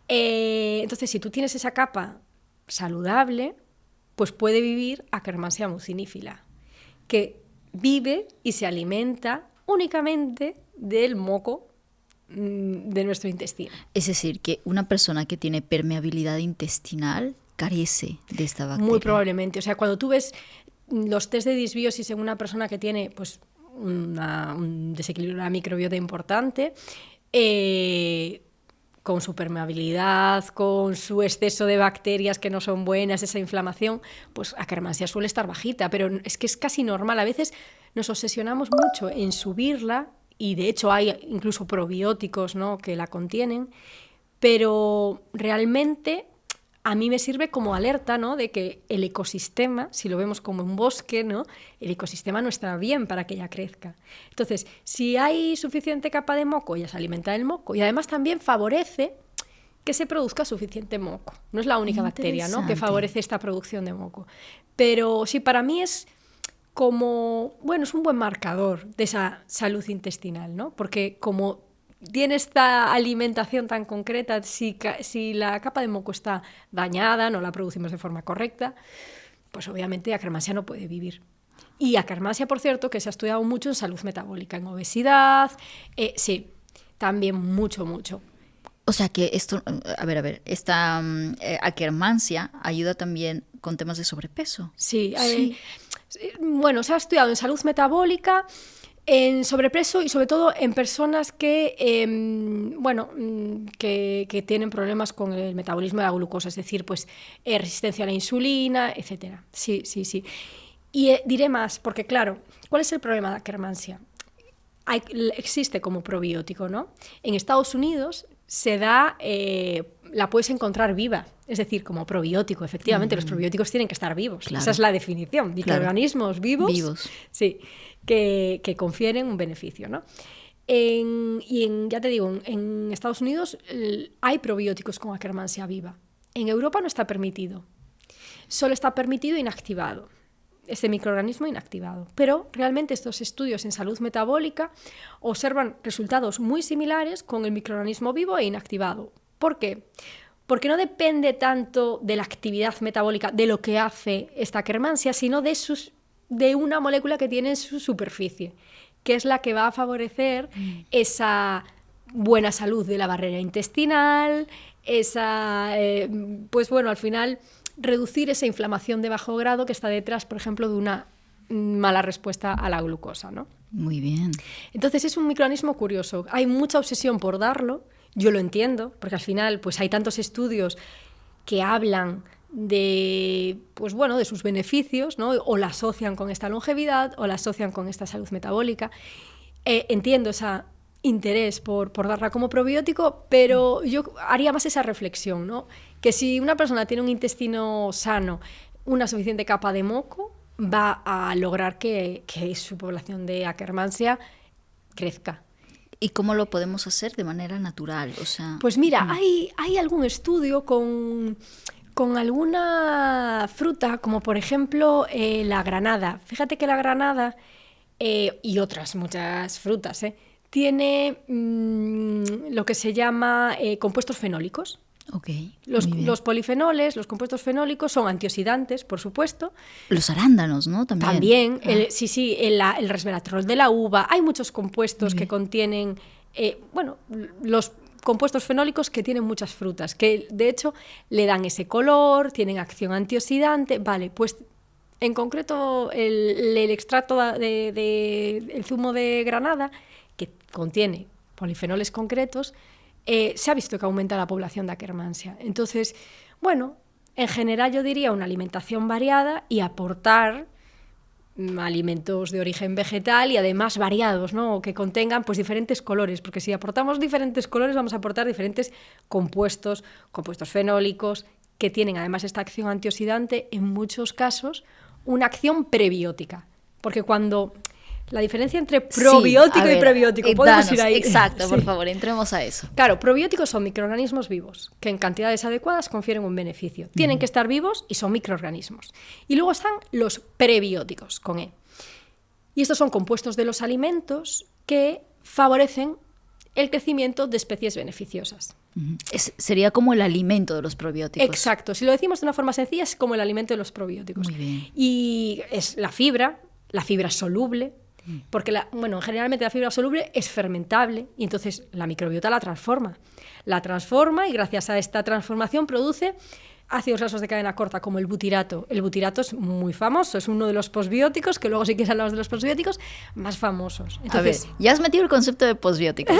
[SPEAKER 1] Entonces, si tú tienes esa capa saludable, pues puede vivir Akkermansia mucinifila, que vive y se alimenta únicamente del moco de nuestro intestino.
[SPEAKER 2] Es decir, que una persona que tiene permeabilidad intestinal carece de esta bacteria.
[SPEAKER 1] Muy probablemente. O sea, cuando tú ves los test de disbiosis en una persona que tiene pues, un desequilibrio de la microbiota importante, con su permeabilidad, con su exceso de bacterias que no son buenas, esa inflamación, pues Akkermansia suele estar bajita, pero es que es casi normal. A veces nos obsesionamos mucho en subirla, y de hecho hay incluso probióticos, ¿no?, que la contienen, pero realmente a mí me sirve como alerta, ¿no?, de que el ecosistema, si lo vemos como un bosque, ¿no?, el ecosistema no está bien para que ella crezca. Entonces, si hay suficiente capa de moco, ella se alimenta del moco, y además también favorece que se produzca suficiente moco. No es la única bacteria, ¿no?, que favorece esta producción de moco. Pero sí, para mí es como, bueno, es un buen marcador de esa salud intestinal, ¿no? Porque como tiene esta alimentación tan concreta, si la capa de moco está dañada, no la producimos de forma correcta, pues obviamente Akkermansia no puede vivir. Y Akkermansia, por cierto, que se ha estudiado mucho en salud metabólica, en obesidad, sí, también mucho.
[SPEAKER 2] O sea que esto, esta Akkermansia ayuda también con temas de sobrepeso.
[SPEAKER 1] Sí. Bueno, se ha estudiado en salud metabólica, en sobrepeso y sobre todo en personas que tienen problemas con el metabolismo de la glucosa, es decir, pues resistencia a la insulina, etcétera. Sí. Y diré más, porque claro, ¿cuál es el problema de Akkermansia? Existe como probiótico, ¿no? En Estados Unidos se da, la puedes encontrar viva, es decir, como probiótico. Efectivamente, los probióticos tienen que estar vivos. Claro. Esa es la definición. Microorganismos vivos. Sí, que confieren un beneficio, ¿no? Ya te digo, en Estados Unidos hay probióticos con Akkermansia viva. En Europa no está permitido. Solo está permitido inactivado. Este microorganismo inactivado. Pero realmente estos estudios en salud metabólica observan resultados muy similares con el microorganismo vivo e inactivado. ¿Por qué? Porque no depende tanto de la actividad metabólica, de lo que hace esta Akkermansia, sino de una molécula que tiene en su superficie, que es la que va a favorecer esa buena salud de la barrera intestinal, al final reducir esa inflamación de bajo grado que está detrás, por ejemplo, de una mala respuesta a la glucosa, ¿no?
[SPEAKER 2] Muy bien.
[SPEAKER 1] Entonces es un microorganismo curioso. Hay mucha obsesión por darlo, yo lo entiendo, porque al final pues hay tantos estudios que hablan de sus beneficios, ¿no? O la asocian con esta longevidad o la asocian con esta salud metabólica. Entiendo ese interés por darla como probiótico, pero yo haría más esa reflexión, ¿no? Que si una persona tiene un intestino sano, una suficiente capa de moco, va a lograr que su población de Akkermansia crezca.
[SPEAKER 2] ¿Y cómo lo podemos hacer de manera natural? O sea,
[SPEAKER 1] pues mira, hay algún estudio con alguna fruta, como por ejemplo la granada. Fíjate que la granada y otras muchas frutas, tiene lo que se llama compuestos fenólicos.
[SPEAKER 2] Okay,
[SPEAKER 1] los polifenoles, los compuestos fenólicos son antioxidantes, por supuesto.
[SPEAKER 2] Los arándanos, ¿no? También.
[SPEAKER 1] El resveratrol de la uva. Hay muchos compuestos que contienen, los compuestos fenólicos que tienen muchas frutas, que de hecho le dan ese color, tienen acción antioxidante. Vale, pues en concreto el extracto el zumo de granada, que contiene polifenoles concretos, se ha visto que aumenta la población de Akkermansia. Entonces, en general yo diría una alimentación variada y aportar alimentos de origen vegetal y además variados, ¿no? Que contengan pues diferentes colores, porque si aportamos diferentes colores vamos a aportar diferentes compuestos fenólicos, que tienen además esta acción antioxidante, en muchos casos una acción prebiótica, porque cuando la diferencia entre probiótico y prebiótico, podemos ir ahí.
[SPEAKER 2] Exacto, por favor, entremos a eso.
[SPEAKER 1] Claro, probióticos son microorganismos vivos que en cantidades adecuadas confieren un beneficio. Tienen que estar vivos y son microorganismos. Y luego están los prebióticos, con E. Y estos son compuestos de los alimentos que favorecen el crecimiento de especies beneficiosas.
[SPEAKER 2] Sería como el alimento de los probióticos.
[SPEAKER 1] Exacto. Si lo decimos de una forma sencilla, es como el alimento de los probióticos.
[SPEAKER 2] Muy bien.
[SPEAKER 1] Y es la fibra soluble, porque generalmente la fibra soluble es fermentable y entonces la microbiota la transforma y gracias a esta transformación produce ácidos grasos de cadena corta como el butirato. El butirato es muy famoso, es uno de los posbióticos, que luego sí que hablamos de los posbióticos más famosos. Entonces,
[SPEAKER 2] a ver, ya has metido el concepto de posbióticos.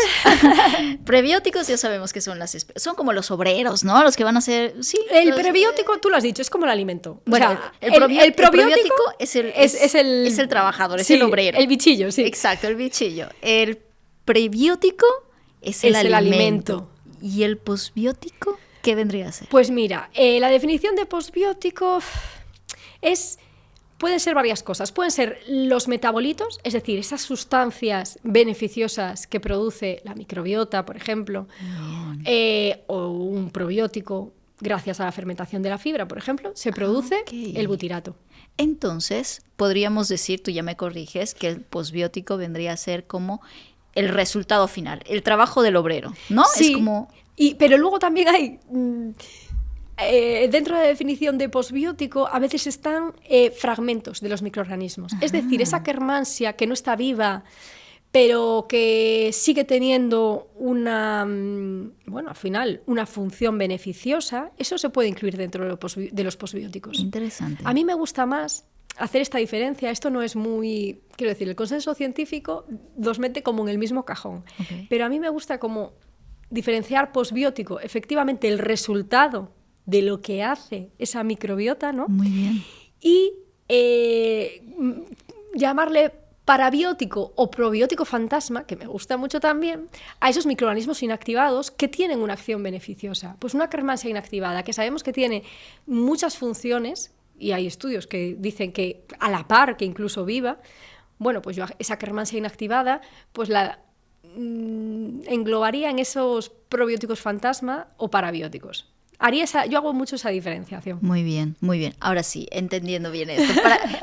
[SPEAKER 2] Prebióticos ya sabemos que son son como los obreros, ¿no? Los que van a hacer... Sí,
[SPEAKER 1] el prebiótico, tú lo has dicho, es como el alimento.
[SPEAKER 2] Bueno,
[SPEAKER 1] o sea,
[SPEAKER 2] el probiótico es el trabajador, es el obrero.
[SPEAKER 1] El bichillo, sí.
[SPEAKER 2] Exacto, el bichillo. El prebiótico es el alimento. ¿Y el posbiótico qué vendría a ser?
[SPEAKER 1] Pues mira, la definición de posbiótico pueden ser varias cosas. Pueden ser los metabolitos, es decir, esas sustancias beneficiosas que produce la microbiota, por ejemplo, o un probiótico, gracias a la fermentación de la fibra, por ejemplo, se produce el butirato.
[SPEAKER 2] Entonces, podríamos decir, tú ya me corriges, que el posbiótico vendría a ser como el resultado final, el trabajo del obrero, ¿no?
[SPEAKER 1] Sí,
[SPEAKER 2] es como...
[SPEAKER 1] pero luego también hay... dentro de la definición de posbiótico a veces están fragmentos de los microorganismos. Es decir, esa quermansia que no está viva, pero que sigue teniendo al final, una función beneficiosa, eso se puede incluir dentro de los posbióticos.
[SPEAKER 2] Interesante.
[SPEAKER 1] A mí me gusta más hacer esta diferencia. Esto no es muy... Quiero decir, el consenso científico los mete como en el mismo cajón. Pero a mí me gusta como diferenciar posbiótico, efectivamente el resultado de lo que hace esa microbiota, ¿no?
[SPEAKER 2] Muy bien.
[SPEAKER 1] Y llamarle parabiótico o probiótico fantasma, que me gusta mucho también, a esos microorganismos inactivados que tienen una acción beneficiosa. Pues una Akkermansia inactivada, que sabemos que tiene muchas funciones, y hay estudios que dicen que a la par, que incluso viva, bueno, pues yo esa Akkermansia inactivada, pues la englobaría en esos probióticos fantasma o parabióticos. Yo hago mucho esa diferenciación.
[SPEAKER 2] Muy bien, muy bien. Ahora sí, entendiendo bien esto.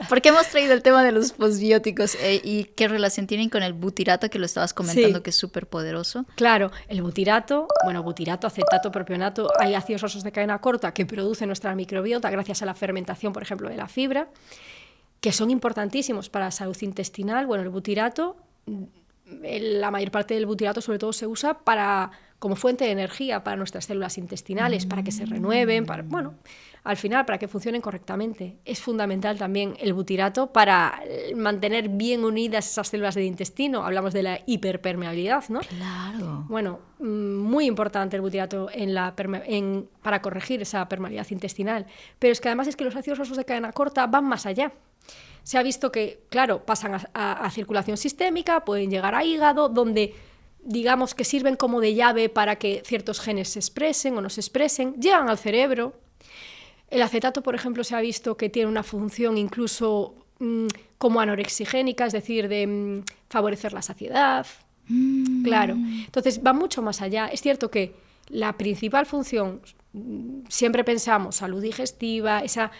[SPEAKER 2] ¿Por qué hemos traído el tema de los posbióticos y qué relación tienen con el butirato, que lo estabas comentando, que es súper poderoso?
[SPEAKER 1] Claro, el butirato, acetato, propionato, hay ácidos grasos de cadena corta que produce nuestra microbiota gracias a la fermentación, por ejemplo, de la fibra, que son importantísimos para la salud intestinal. Bueno, el butirato, la mayor parte del butirato sobre todo se usa como fuente de energía para nuestras células intestinales, para que se renueven, al final para que funcionen correctamente. Es fundamental también el butirato para mantener bien unidas esas células del intestino. Hablamos de la hiperpermeabilidad, ¿no?
[SPEAKER 2] Claro.
[SPEAKER 1] Bueno, muy importante el butirato para corregir esa permeabilidad intestinal. Pero es que además los ácidos grasos de cadena corta van más allá. Se ha visto que, claro, pasan a circulación sistémica, pueden llegar a hígado, donde digamos que sirven como de llave para que ciertos genes se expresen o no se expresen, llegan al cerebro. El acetato, por ejemplo, se ha visto que tiene una función incluso como anorexigénica, es decir, de favorecer la saciedad. Claro, entonces va mucho más allá. Es cierto que la principal función, siempre pensamos salud digestiva, esa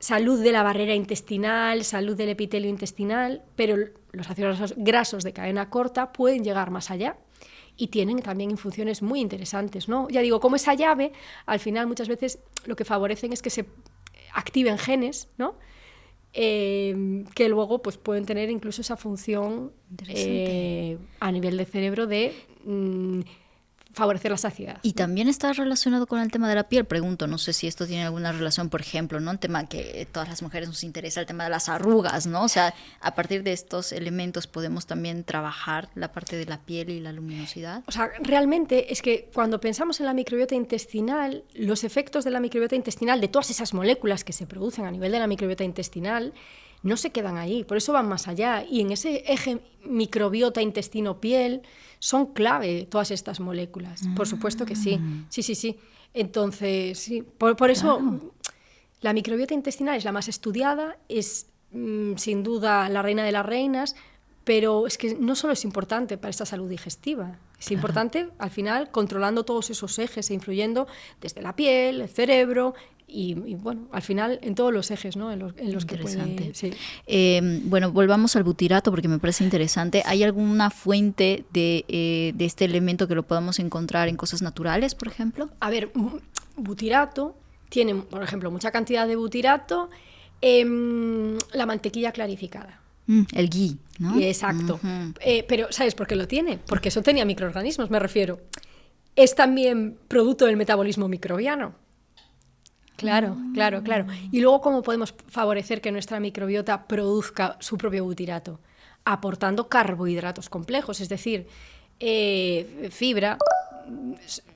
[SPEAKER 1] salud de la barrera intestinal, salud del epitelio intestinal, pero los ácidos grasos de cadena corta pueden llegar más allá y tienen también funciones muy interesantes, ¿no? Ya digo, como esa llave, al final muchas veces lo que favorecen es que se activen genes, ¿no? Que luego pues, pueden tener incluso esa función a nivel del cerebro de favorecer la saciedad.
[SPEAKER 2] Y también está relacionado con el tema de la piel, pregunto, no sé si esto tiene alguna relación, por ejemplo, ¿no? Un tema que todas las mujeres nos interesa, el tema de las arrugas, ¿no? O sea, a partir de estos elementos podemos también trabajar la parte de la piel y la luminosidad.
[SPEAKER 1] O sea, realmente es que cuando pensamos en la microbiota intestinal, los efectos de la microbiota intestinal, de todas esas moléculas que se producen a nivel de la microbiota intestinal, no se quedan ahí, por eso van más allá. Y en ese eje microbiota, intestino, piel, son clave todas estas moléculas. Por supuesto que sí. Sí. Entonces, sí, por eso la microbiota intestinal es la más estudiada, es sin duda la reina de las reinas, pero es que no solo es importante para esta salud digestiva, es importante al final controlando todos esos ejes e influyendo desde la piel, el cerebro y bueno, al final en todos los ejes, ¿no? en los que puede... Sí.
[SPEAKER 2] Bueno, volvamos al butirato porque me parece interesante. ¿Hay alguna fuente de este elemento que lo podamos encontrar en cosas naturales, por ejemplo?
[SPEAKER 1] A ver, butirato tiene, por ejemplo, mucha cantidad de butirato en la mantequilla clarificada.
[SPEAKER 2] El ghee, ¿no?
[SPEAKER 1] Exacto. Pero ¿sabes por qué lo tiene? Porque eso tenía microorganismos, me refiero. Es también producto del metabolismo microbiano. Claro. Y luego, ¿cómo podemos favorecer que nuestra microbiota produzca su propio butirato? Aportando carbohidratos complejos, es decir, fibra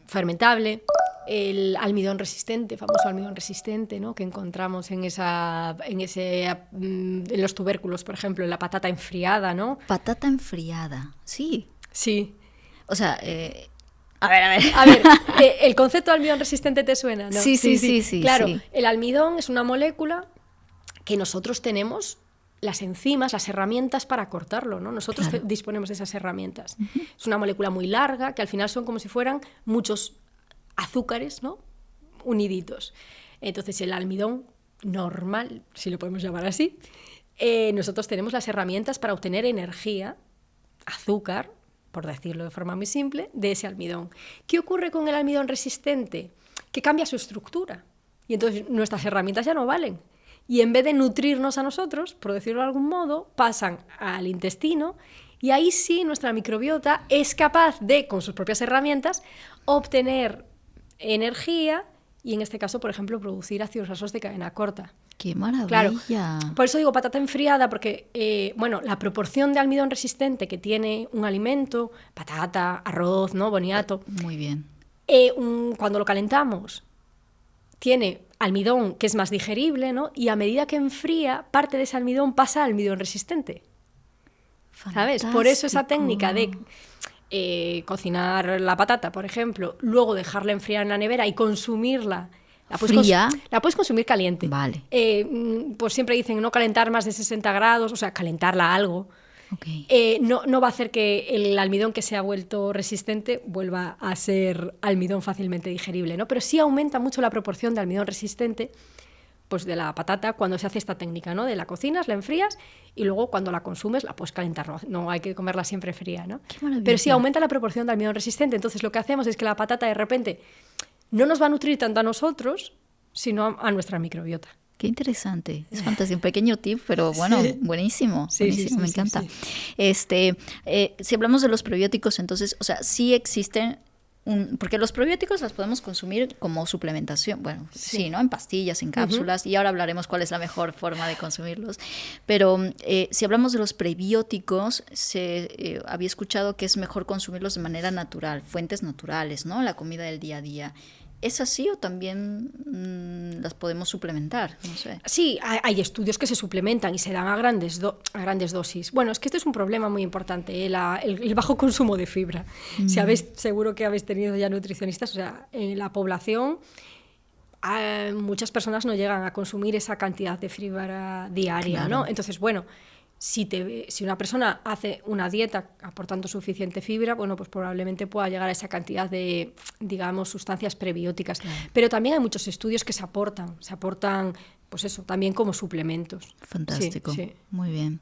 [SPEAKER 1] fermentable, el almidón resistente, famoso almidón resistente, ¿no? Que encontramos en los tubérculos, por ejemplo, en la patata enfriada, ¿no?
[SPEAKER 2] Patata enfriada, sí.
[SPEAKER 1] Sí.
[SPEAKER 2] O sea, a ver.
[SPEAKER 1] A ver, ¿el concepto de almidón resistente te suena? ¿No?
[SPEAKER 2] Sí.
[SPEAKER 1] Claro,
[SPEAKER 2] sí.
[SPEAKER 1] El almidón es una molécula que nosotros tenemos las enzimas, las herramientas para cortarlo, ¿no? Nosotros disponemos de esas herramientas. Es una molécula muy larga que al final son como si fueran muchos azúcares, ¿no? Uniditos. Entonces el almidón normal, si lo podemos llamar así, nosotros tenemos las herramientas para obtener energía, azúcar, por decirlo de forma muy simple, de ese almidón. ¿Qué ocurre con el almidón resistente? Que cambia su estructura y entonces nuestras herramientas ya no valen. Y en vez de nutrirnos a nosotros, por decirlo de algún modo, pasan al intestino y ahí sí nuestra microbiota es capaz de, con sus propias herramientas, obtener energía y en este caso, por ejemplo, producir ácidos grasos de cadena corta.
[SPEAKER 2] ¡Qué maravilla!
[SPEAKER 1] Claro, por eso digo patata enfriada, porque la proporción de almidón resistente que tiene un alimento, patata, arroz, ¿no? Boniato.
[SPEAKER 2] Muy bien.
[SPEAKER 1] Cuando lo calentamos, tiene almidón que es más digerible, ¿no? Y a medida que enfría, parte de ese almidón pasa al almidón resistente. ¿Sabes? Por eso esa técnica de cocinar la patata, por ejemplo, luego dejarla enfriar en la nevera y consumirla.
[SPEAKER 2] ¿Fría?
[SPEAKER 1] La puedes consumir caliente.
[SPEAKER 2] Vale.
[SPEAKER 1] Pues siempre dicen no calentar más de 60 grados, o sea, calentarla a algo.
[SPEAKER 2] Okay.
[SPEAKER 1] No va a hacer que el almidón que se ha vuelto resistente vuelva a ser almidón fácilmente digerible, ¿no? Pero sí aumenta mucho la proporción de almidón resistente pues de la patata cuando se hace esta técnica, ¿no? De la cocinas, la enfrías y luego cuando la consumes la puedes calentar, no hay que comerla siempre fría, ¿no?
[SPEAKER 2] Qué maravilla.
[SPEAKER 1] Pero sí aumenta la proporción de almidón resistente, entonces lo que hacemos es que la patata de repente no nos va a nutrir tanto a nosotros, sino a nuestra microbiota.
[SPEAKER 2] Qué interesante, es fantástico, un pequeño tip, pero bueno, buenísimo, buenísimo, me encanta.
[SPEAKER 1] Sí.
[SPEAKER 2] Si hablamos de los probióticos, entonces, o sea, sí existen, porque los probióticos las podemos consumir como suplementación, bueno, sí, ¿no? En pastillas, en cápsulas, y ahora hablaremos cuál es la mejor forma de consumirlos, pero si hablamos de los prebióticos, había escuchado que es mejor consumirlos de manera natural, fuentes naturales, ¿no? La comida del día a día. ¿Es así o también las podemos suplementar? No sé.
[SPEAKER 1] Sí, hay estudios que se suplementan y se dan a grandes dosis. Bueno, es que este es un problema muy importante, el bajo consumo de fibra. Seguro que habéis tenido ya nutricionistas, o sea, en la población muchas personas no llegan a consumir esa cantidad de fibra diaria, claro. ¿No? Entonces, bueno, si una persona hace una dieta aportando suficiente fibra, bueno, pues probablemente pueda llegar a esa cantidad de, digamos, sustancias prebióticas. Claro. Pero también hay muchos estudios que se aportan, pues eso, también como suplementos.
[SPEAKER 2] Fantástico,
[SPEAKER 1] sí.
[SPEAKER 2] Muy bien.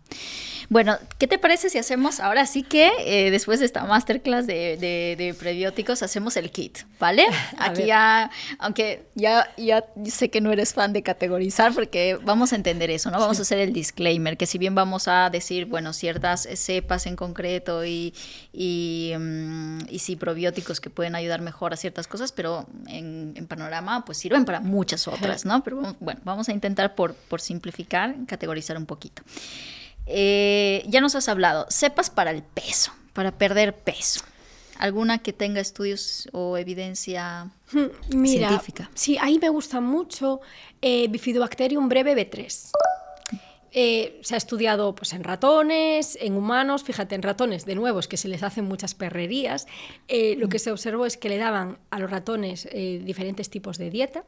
[SPEAKER 2] Bueno, ¿qué te parece si hacemos, ahora sí que después de esta masterclass de prebióticos, hacemos el kit, ¿vale? Aquí ya, aunque ya sé que no eres fan de categorizar, porque vamos a entender eso, ¿no? Vamos a hacer el disclaimer, que si bien vamos a decir, bueno, ciertas cepas en concreto y sí, probióticos que pueden ayudar mejor a ciertas cosas, pero en panorama, pues sirven para muchas otras, ¿no? Pero bueno, vamos a intentar por simplificar, categorizar un poquito. Ya nos has hablado, cepas para el peso, para perder peso. ¿Alguna que tenga estudios o evidencia científica?
[SPEAKER 1] Sí, ahí me gusta mucho Bifidobacterium breve B3. Se ha estudiado pues, en ratones, en humanos. Fíjate, en ratones, de nuevo, es que se les hacen muchas perrerías. Lo que se observó es que le daban a los ratones diferentes tipos de dieta.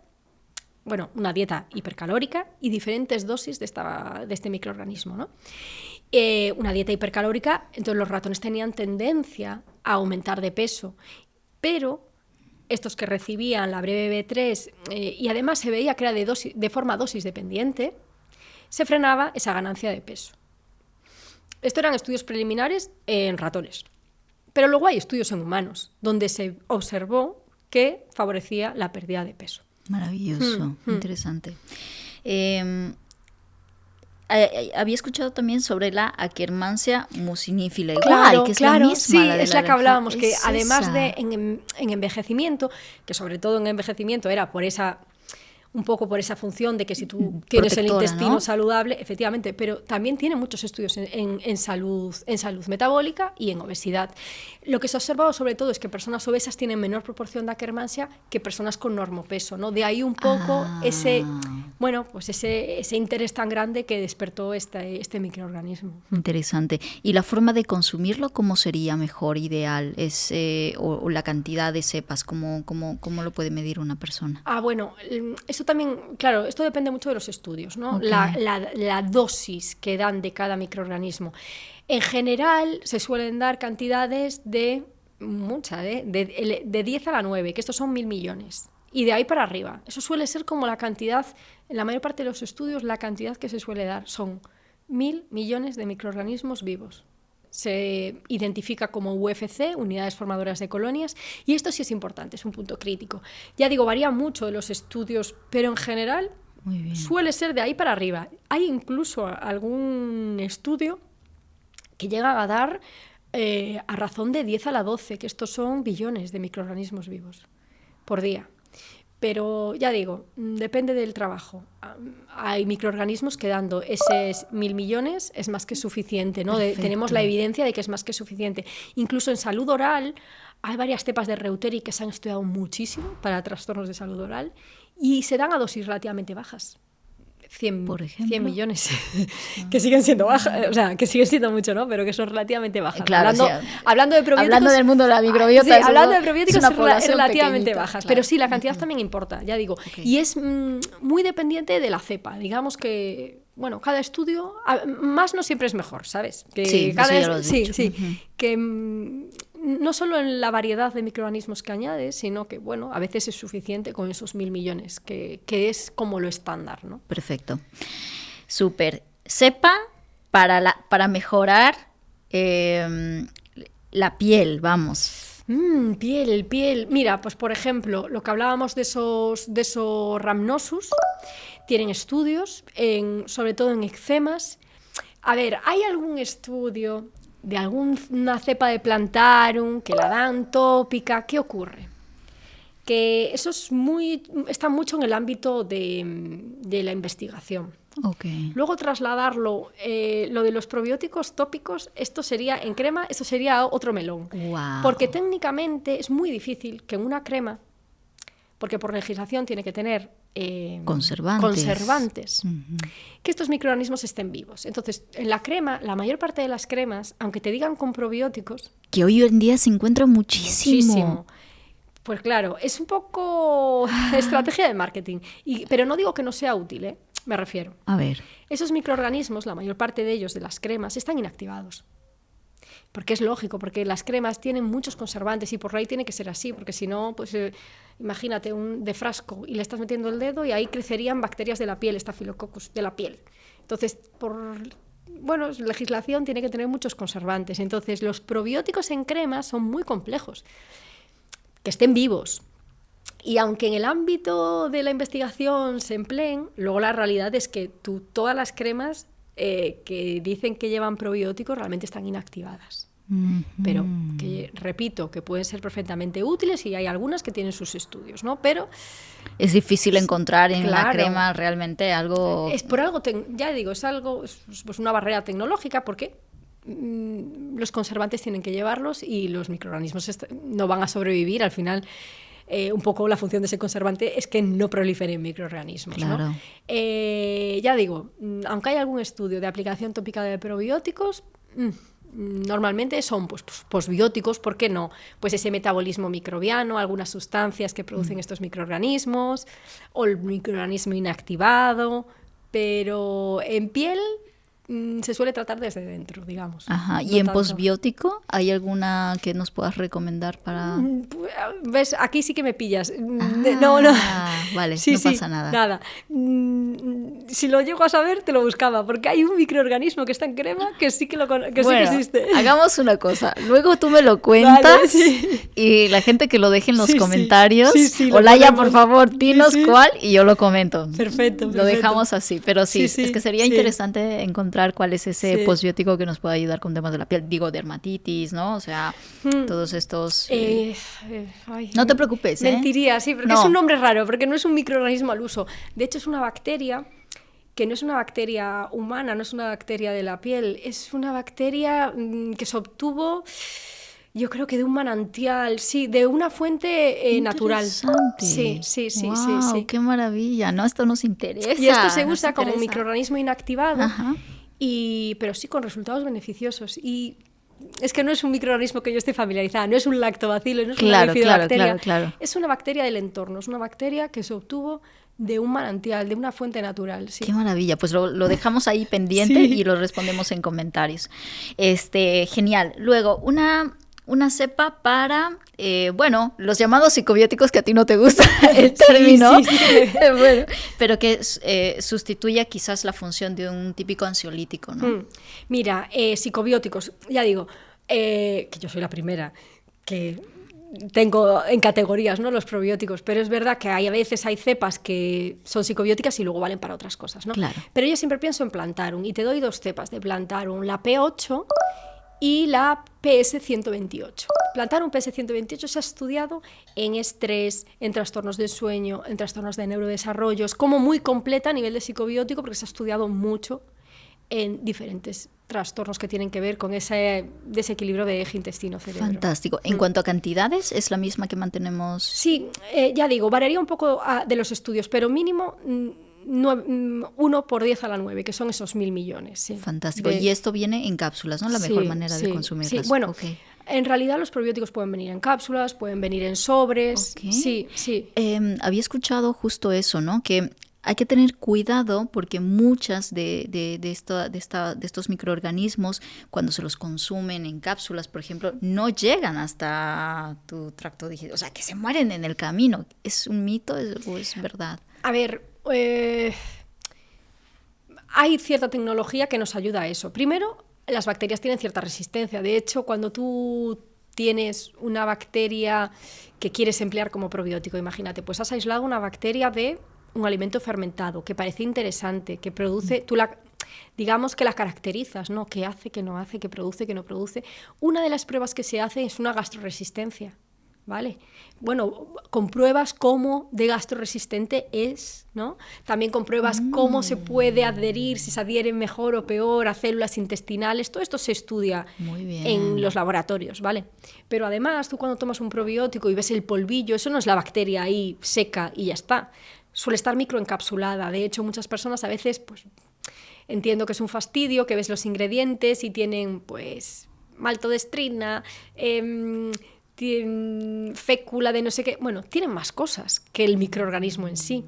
[SPEAKER 1] Bueno, una dieta hipercalórica y diferentes dosis de este microorganismo, ¿no? Una dieta hipercalórica, entonces los ratones tenían tendencia a aumentar de peso, pero estos que recibían la breve B3 y además se veía que era de forma dosis dependiente, se frenaba esa ganancia de peso. Esto eran estudios preliminares en ratones, pero luego hay estudios en humanos, donde se observó que favorecía la pérdida de peso.
[SPEAKER 2] Maravilloso, interesante. Había escuchado también sobre la Akkermansia mucinífila, igual, que es la misma.
[SPEAKER 1] Sí,
[SPEAKER 2] la de
[SPEAKER 1] es la que hablábamos, que
[SPEAKER 2] es
[SPEAKER 1] además
[SPEAKER 2] esa.
[SPEAKER 1] de en envejecimiento, que sobre todo en envejecimiento era por esa... un poco por esa función de que si tú tienes el intestino, ¿no?, saludable, efectivamente, pero también tiene muchos estudios en salud metabólica y en obesidad. Lo que se ha observado sobre todo es que personas obesas tienen menor proporción de Akkermansia que personas con normopeso, ¿no? De ahí un poco ese interés tan grande que despertó este microorganismo.
[SPEAKER 2] Interesante. ¿Y la forma de consumirlo cómo sería mejor, ideal? O la cantidad de cepas, ¿cómo lo puede medir una persona?
[SPEAKER 1] Bueno, eso también, claro, esto depende mucho de los estudios, ¿no?
[SPEAKER 2] Okay.
[SPEAKER 1] La dosis que dan de cada microorganismo. En general, se suelen dar cantidades de 10 a la 9, que estos son 1.000 millones. Y de ahí para arriba. Eso suele ser como la cantidad, en la mayor parte de los estudios, la cantidad que se suele dar son 1.000 millones de microorganismos vivos. Se identifica como UFC, unidades formadoras de colonias, y esto sí es importante, es un punto crítico. Ya digo, varía mucho de los estudios, pero en general suele ser de ahí para arriba. Hay incluso algún estudio que llega a dar a razón de 10 a la 12, que estos son billones de microorganismos vivos por día. Pero ya digo, depende del trabajo. Hay microorganismos que dando esos 1.000 millones es más que suficiente, ¿no? Tenemos la evidencia de que es más que suficiente. Incluso en salud oral hay varias cepas de Reuteri que se han estudiado muchísimo para trastornos de salud oral y se dan a dosis relativamente bajas. 100 millones, que siguen siendo bajas, o sea, que siguen siendo mucho, ¿no? Pero que son relativamente bajas.
[SPEAKER 2] Claro,
[SPEAKER 1] hablando de probióticos,
[SPEAKER 2] hablando del mundo de la microbiota,
[SPEAKER 1] sí, hablando de probióticos es relativamente
[SPEAKER 2] pequeñita,
[SPEAKER 1] bajas,
[SPEAKER 2] claro.
[SPEAKER 1] pero sí, la cantidad también importa, ya digo. Okay. Y es muy dependiente de la cepa. Digamos que, bueno, cada estudio, más no siempre es mejor, ¿sabes? Que
[SPEAKER 2] sí,
[SPEAKER 1] cada
[SPEAKER 2] eso ya lo has dicho.
[SPEAKER 1] Que no solo en la variedad de microorganismos que añades, sino que, bueno, a veces es suficiente con esos 1.000 millones, que es como lo estándar, ¿no?
[SPEAKER 2] Perfecto. Súper. Cepa para mejorar la piel, vamos.
[SPEAKER 1] Piel. Mira, pues por ejemplo, lo que hablábamos de esos rhamnosus, tienen estudios, sobre todo en eczemas. A ver, ¿hay algún estudio de alguna cepa de Plantarum que la dan tópica? ¿Qué ocurre? Que eso está mucho en el ámbito de la investigación.
[SPEAKER 2] Okay.
[SPEAKER 1] Luego trasladarlo, lo de los probióticos tópicos, esto sería en crema, esto sería otro melón.
[SPEAKER 2] Wow.
[SPEAKER 1] Porque técnicamente es muy difícil que en una crema, porque por legislación tiene que tener conservantes, que estos microorganismos estén vivos. Entonces, en la crema, la mayor parte de las cremas, aunque te digan con probióticos,
[SPEAKER 2] que hoy en día se encuentra muchísimo.
[SPEAKER 1] Pues claro, es un poco estrategia de marketing. Pero no digo que no sea útil, ¿eh? Me refiero.
[SPEAKER 2] A ver.
[SPEAKER 1] Esos microorganismos, la mayor parte de ellos, de las cremas, están inactivados. Porque es lógico, porque las cremas tienen muchos conservantes y por ahí tiene que ser así, porque si no, pues imagínate de frasco y le estás metiendo el dedo y ahí crecerían bacterias de la piel, Staphylococcus de la piel. Entonces, legislación tiene que tener muchos conservantes. Entonces, los probióticos en cremas son muy complejos, que estén vivos. Y aunque en el ámbito de la investigación se empleen, luego la realidad es que todas las cremas que dicen que llevan probióticos realmente están inactivadas. Pero, que repito, que pueden ser perfectamente útiles y hay algunas que tienen sus estudios, ¿no? Pero
[SPEAKER 2] es difícil encontrar en la crema realmente algo...
[SPEAKER 1] Es por algo, ya digo, es algo, pues una barrera tecnológica, porque los conservantes tienen que llevarlos y los microorganismos no van a sobrevivir. Al final, un poco la función de ese conservante es que no proliferen microorganismos,
[SPEAKER 2] Claro.
[SPEAKER 1] ¿no? Ya digo, aunque hay algún estudio de aplicación tópica de probióticos, normalmente son pues, posbióticos, ¿por qué no? Pues ese metabolismo microbiano, algunas sustancias que producen estos microorganismos, o el microorganismo inactivado, pero en piel se suele tratar desde dentro, digamos.
[SPEAKER 2] Ajá. ¿Y
[SPEAKER 1] No
[SPEAKER 2] en
[SPEAKER 1] tanto.
[SPEAKER 2] posbiótico hay alguna que nos puedas recomendar para...?
[SPEAKER 1] ¿Ves? Aquí sí que me pillas. No.
[SPEAKER 2] Vale,
[SPEAKER 1] Sí,
[SPEAKER 2] no
[SPEAKER 1] sí,
[SPEAKER 2] pasa nada.
[SPEAKER 1] Nada. Si lo llego a saber, te lo buscaba, porque hay un microorganismo que está en crema que sí que, sí que existe.
[SPEAKER 2] Hagamos una cosa. Luego tú me lo cuentas
[SPEAKER 1] Vale, sí.
[SPEAKER 2] y la gente que lo deje en los
[SPEAKER 1] Sí,
[SPEAKER 2] comentarios.
[SPEAKER 1] sí, lo
[SPEAKER 2] Olaya,
[SPEAKER 1] ponemos.
[SPEAKER 2] por favor, dinos
[SPEAKER 1] Sí.
[SPEAKER 2] cuál y yo lo comento.
[SPEAKER 1] Perfecto.
[SPEAKER 2] Lo dejamos así. Pero sí,
[SPEAKER 1] Sí,
[SPEAKER 2] es que sería
[SPEAKER 1] sí.
[SPEAKER 2] interesante encontrar cuál es ese
[SPEAKER 1] Sí.
[SPEAKER 2] posbiótico que nos pueda ayudar con temas de la piel. Digo, dermatitis, ¿no? O sea, todos estos...
[SPEAKER 1] Ay,
[SPEAKER 2] no te preocupes, ¿eh?
[SPEAKER 1] Mentiría, sí, porque
[SPEAKER 2] No.
[SPEAKER 1] es un nombre raro, porque no es un microorganismo al uso. De hecho, es una bacteria que no es una bacteria humana, no es una bacteria de la piel, es una bacteria que se obtuvo, yo creo que de un manantial, sí, de una fuente natural.
[SPEAKER 2] Interesante.
[SPEAKER 1] Sí.
[SPEAKER 2] Wow, qué maravilla, ¿no? Esto nos interesa.
[SPEAKER 1] Y esto se
[SPEAKER 2] nos
[SPEAKER 1] usa como
[SPEAKER 2] interesa.
[SPEAKER 1] microorganismo inactivado,
[SPEAKER 2] Ajá.
[SPEAKER 1] pero sí con resultados beneficiosos. Y es que no es un microorganismo que yo esté familiarizada, no es un lactobacilo, no es una bifidobacteria.
[SPEAKER 2] Claro.
[SPEAKER 1] Es una bacteria del entorno, es una bacteria que se obtuvo de un manantial, de una fuente natural. Sí.
[SPEAKER 2] Qué maravilla, pues lo dejamos ahí pendiente
[SPEAKER 1] Sí.
[SPEAKER 2] y lo respondemos en comentarios. Genial. Luego, una cepa para, bueno, los llamados psicobióticos, que a ti no te gusta el término,
[SPEAKER 1] sí.
[SPEAKER 2] bueno, pero que sustituya quizás la función de un típico ansiolítico, ¿no?
[SPEAKER 1] Mira, psicobióticos, ya digo, que yo soy la primera que tengo en categorías, ¿no?, los probióticos, pero es verdad que a veces hay cepas que son psicobióticas y luego valen para otras cosas, ¿no?
[SPEAKER 2] Claro.
[SPEAKER 1] Pero yo siempre pienso en Plantarum y te doy dos cepas de Plantarum, la P8 y la PS128. Plantarum PS128 se ha estudiado en estrés, en trastornos del sueño, en trastornos de neurodesarrollo, es como muy completa a nivel de psicobiótico porque se ha estudiado mucho en diferentes trastornos que tienen que ver con ese desequilibrio de eje intestino-cerebro.
[SPEAKER 2] Fantástico. En cuanto a cantidades, ¿es la misma que mantenemos?
[SPEAKER 1] Sí, ya digo, variaría un poco de los estudios, pero mínimo 1 por 10 a la 9, que son esos 1.000 millones. Sí.
[SPEAKER 2] Fantástico. Y esto viene en cápsulas, ¿no? La mejor manera de consumirlas.
[SPEAKER 1] Sí, bueno,
[SPEAKER 2] okay.
[SPEAKER 1] En realidad los probióticos pueden venir en cápsulas, pueden venir en sobres.
[SPEAKER 2] Okay.
[SPEAKER 1] Sí.
[SPEAKER 2] Había escuchado justo eso, ¿no? Que hay que tener cuidado porque muchas de estos microorganismos, cuando se los consumen en cápsulas, por ejemplo, no llegan hasta tu tracto digestivo. O sea, que se mueren en el camino. ¿Es un mito o es verdad?
[SPEAKER 1] A ver, hay cierta tecnología que nos ayuda a eso. Primero, las bacterias tienen cierta resistencia. De hecho, cuando tú tienes una bacteria que quieres emplear como probiótico, imagínate, pues has aislado una bacteria de un alimento fermentado que parece interesante, que produce, digamos que la caracterizas, ¿no? ¿Qué hace, qué no hace, qué produce, qué no produce? Una de las pruebas que se hace es una gastroresistencia, ¿vale? Bueno, compruebas cómo de gastroresistente es, ¿no? También compruebas cómo se puede adherir, si se adhieren mejor o peor a células intestinales. Todo esto se estudia en los laboratorios, ¿vale? Pero además, tú cuando tomas un probiótico y ves el polvillo, eso no es la bacteria ahí seca y ya está. Suele estar microencapsulada. De hecho, muchas personas a veces, pues, entiendo que es un fastidio, que ves los ingredientes y tienen, pues, maltodestrina, fécula de no sé qué. Bueno, tienen más cosas que el microorganismo en sí.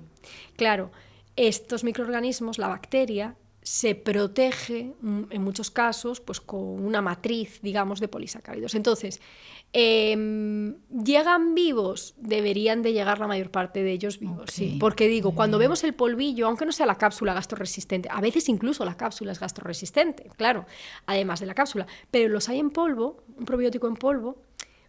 [SPEAKER 1] Claro, estos microorganismos, la bacteria, se protege en muchos casos pues con una matriz, digamos, de polisacáridos. Entonces, ¿llegan vivos? Deberían de llegar la mayor parte de ellos vivos, sí. Porque digo, cuando vemos el polvillo, aunque no sea la cápsula gastroresistente, a veces incluso la cápsula es gastroresistente, claro, además de la cápsula, pero los hay en polvo, un probiótico en polvo,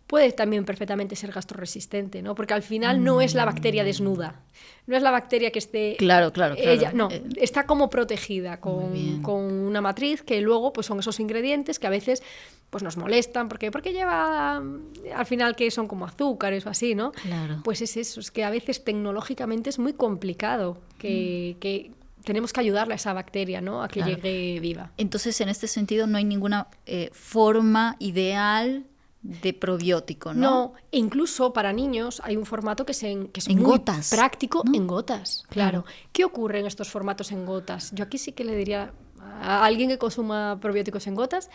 [SPEAKER 1] puede también perfectamente ser gastroresistente, ¿no? Porque al final no es la bacteria desnuda, no es la bacteria que esté...
[SPEAKER 2] Claro.
[SPEAKER 1] Ella, no, está como protegida con una matriz que luego pues son esos ingredientes que a veces pues nos molestan, porque lleva al final que son como azúcares o así, ¿no?
[SPEAKER 2] Claro.
[SPEAKER 1] Pues es eso, es que a veces tecnológicamente es muy complicado que tenemos que ayudarle a esa bacteria, ¿no? A que llegue viva.
[SPEAKER 2] Entonces, en este sentido, no hay ninguna forma ideal de probiótico, ¿no?
[SPEAKER 1] No, e incluso para niños hay un formato que es
[SPEAKER 2] en
[SPEAKER 1] muy
[SPEAKER 2] gotas,
[SPEAKER 1] práctico,
[SPEAKER 2] ¿no?
[SPEAKER 1] en gotas, claro. ¿Qué ocurre en estos formatos en gotas? Yo aquí sí que le diría a alguien que consuma probióticos en gotas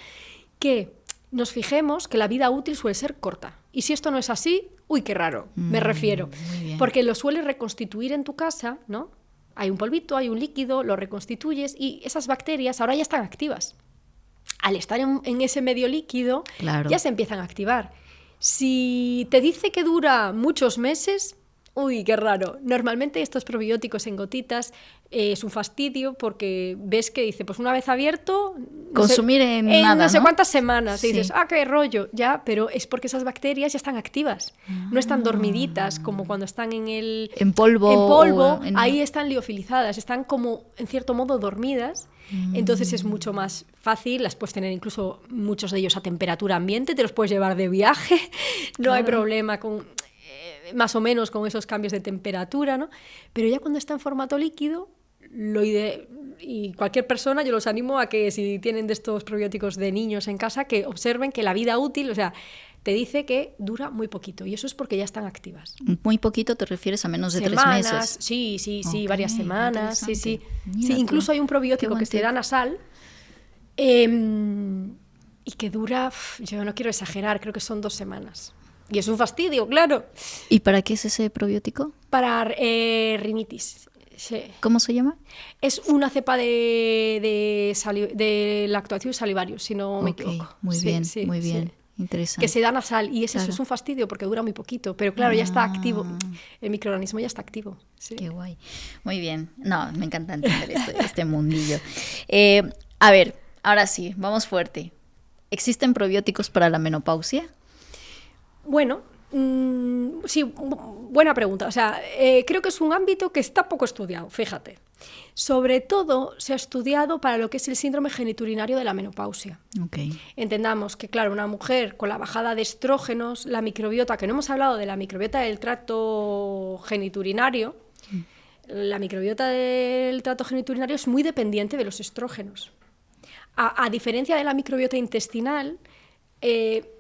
[SPEAKER 1] que nos fijemos que la vida útil suele ser corta. Y si esto no es así, uy, qué raro, me refiero.
[SPEAKER 2] Muy bien.
[SPEAKER 1] Porque lo sueles reconstituir en tu casa, ¿no? Hay un polvito, hay un líquido, lo reconstituyes y esas bacterias ahora ya están activas. Al estar en ese medio líquido,
[SPEAKER 2] Claro.
[SPEAKER 1] ya se empiezan a activar. Si te dice que dura muchos meses, uy, qué raro. Normalmente estos probióticos en gotitas es un fastidio porque ves que dice, pues una vez abierto...
[SPEAKER 2] Consumir en nada,
[SPEAKER 1] no sé
[SPEAKER 2] ¿no?
[SPEAKER 1] cuántas semanas.
[SPEAKER 2] Sí.
[SPEAKER 1] Y dices, qué rollo. Ya, pero es porque esas bacterias ya están activas. No están dormiditas como cuando están
[SPEAKER 2] En polvo.
[SPEAKER 1] En polvo,
[SPEAKER 2] o en-
[SPEAKER 1] ahí están liofilizadas. Están como, en cierto modo, dormidas. Entonces es mucho más fácil, las puedes tener incluso muchos de ellos a temperatura ambiente, te los puedes llevar de viaje, no hay problema con más o menos con esos cambios de temperatura, ¿no? Pero ya cuando está en formato líquido, y cualquier persona, yo los animo a que si tienen de estos probióticos de niños en casa, que observen que la vida útil, o sea, te dice que dura muy poquito y eso es porque ya están activas.
[SPEAKER 2] Muy poquito te refieres a menos de
[SPEAKER 1] Semanas,
[SPEAKER 2] 3 meses.
[SPEAKER 1] sí,
[SPEAKER 2] Ok,
[SPEAKER 1] varias semanas, sí.
[SPEAKER 2] interesante.
[SPEAKER 1] Sí,
[SPEAKER 2] Mira
[SPEAKER 1] incluso
[SPEAKER 2] tú,
[SPEAKER 1] hay un
[SPEAKER 2] qué
[SPEAKER 1] probiótico
[SPEAKER 2] buen
[SPEAKER 1] que se
[SPEAKER 2] tip.
[SPEAKER 1] da nasal y que dura, yo no quiero exagerar, creo que son 2 semanas. Y es un fastidio, claro,
[SPEAKER 2] ¿Y para qué es ese probiótico?
[SPEAKER 1] para rinitis. Sí.
[SPEAKER 2] ¿Cómo se llama?
[SPEAKER 1] Es una cepa de Lactobacillus salivarius, si no me
[SPEAKER 2] Ok,
[SPEAKER 1] equivoco.
[SPEAKER 2] muy
[SPEAKER 1] Sí,
[SPEAKER 2] bien,
[SPEAKER 1] sí,
[SPEAKER 2] muy bien.
[SPEAKER 1] sí.
[SPEAKER 2] Interesante.
[SPEAKER 1] Que se da nasal y eso
[SPEAKER 2] Claro.
[SPEAKER 1] es un fastidio porque dura muy poquito, pero claro, ya está activo, el microorganismo ya está activo. Sí.
[SPEAKER 2] Qué guay. Muy bien. No, me encanta entender este mundillo. A ver, ahora sí, vamos fuerte. ¿Existen probióticos para la menopausia?
[SPEAKER 1] Bueno, sí, buena pregunta. O sea, creo que es un ámbito que está poco estudiado, fíjate. Sobre todo se ha estudiado para lo que es el síndrome geniturinario de la menopausia.
[SPEAKER 2] Ok.
[SPEAKER 1] Entendamos que, claro, una mujer con la bajada de estrógenos, la microbiota, que no hemos hablado de la microbiota del tracto geniturinario, la microbiota del tracto geniturinario es muy dependiente de los estrógenos. A diferencia de la microbiota intestinal,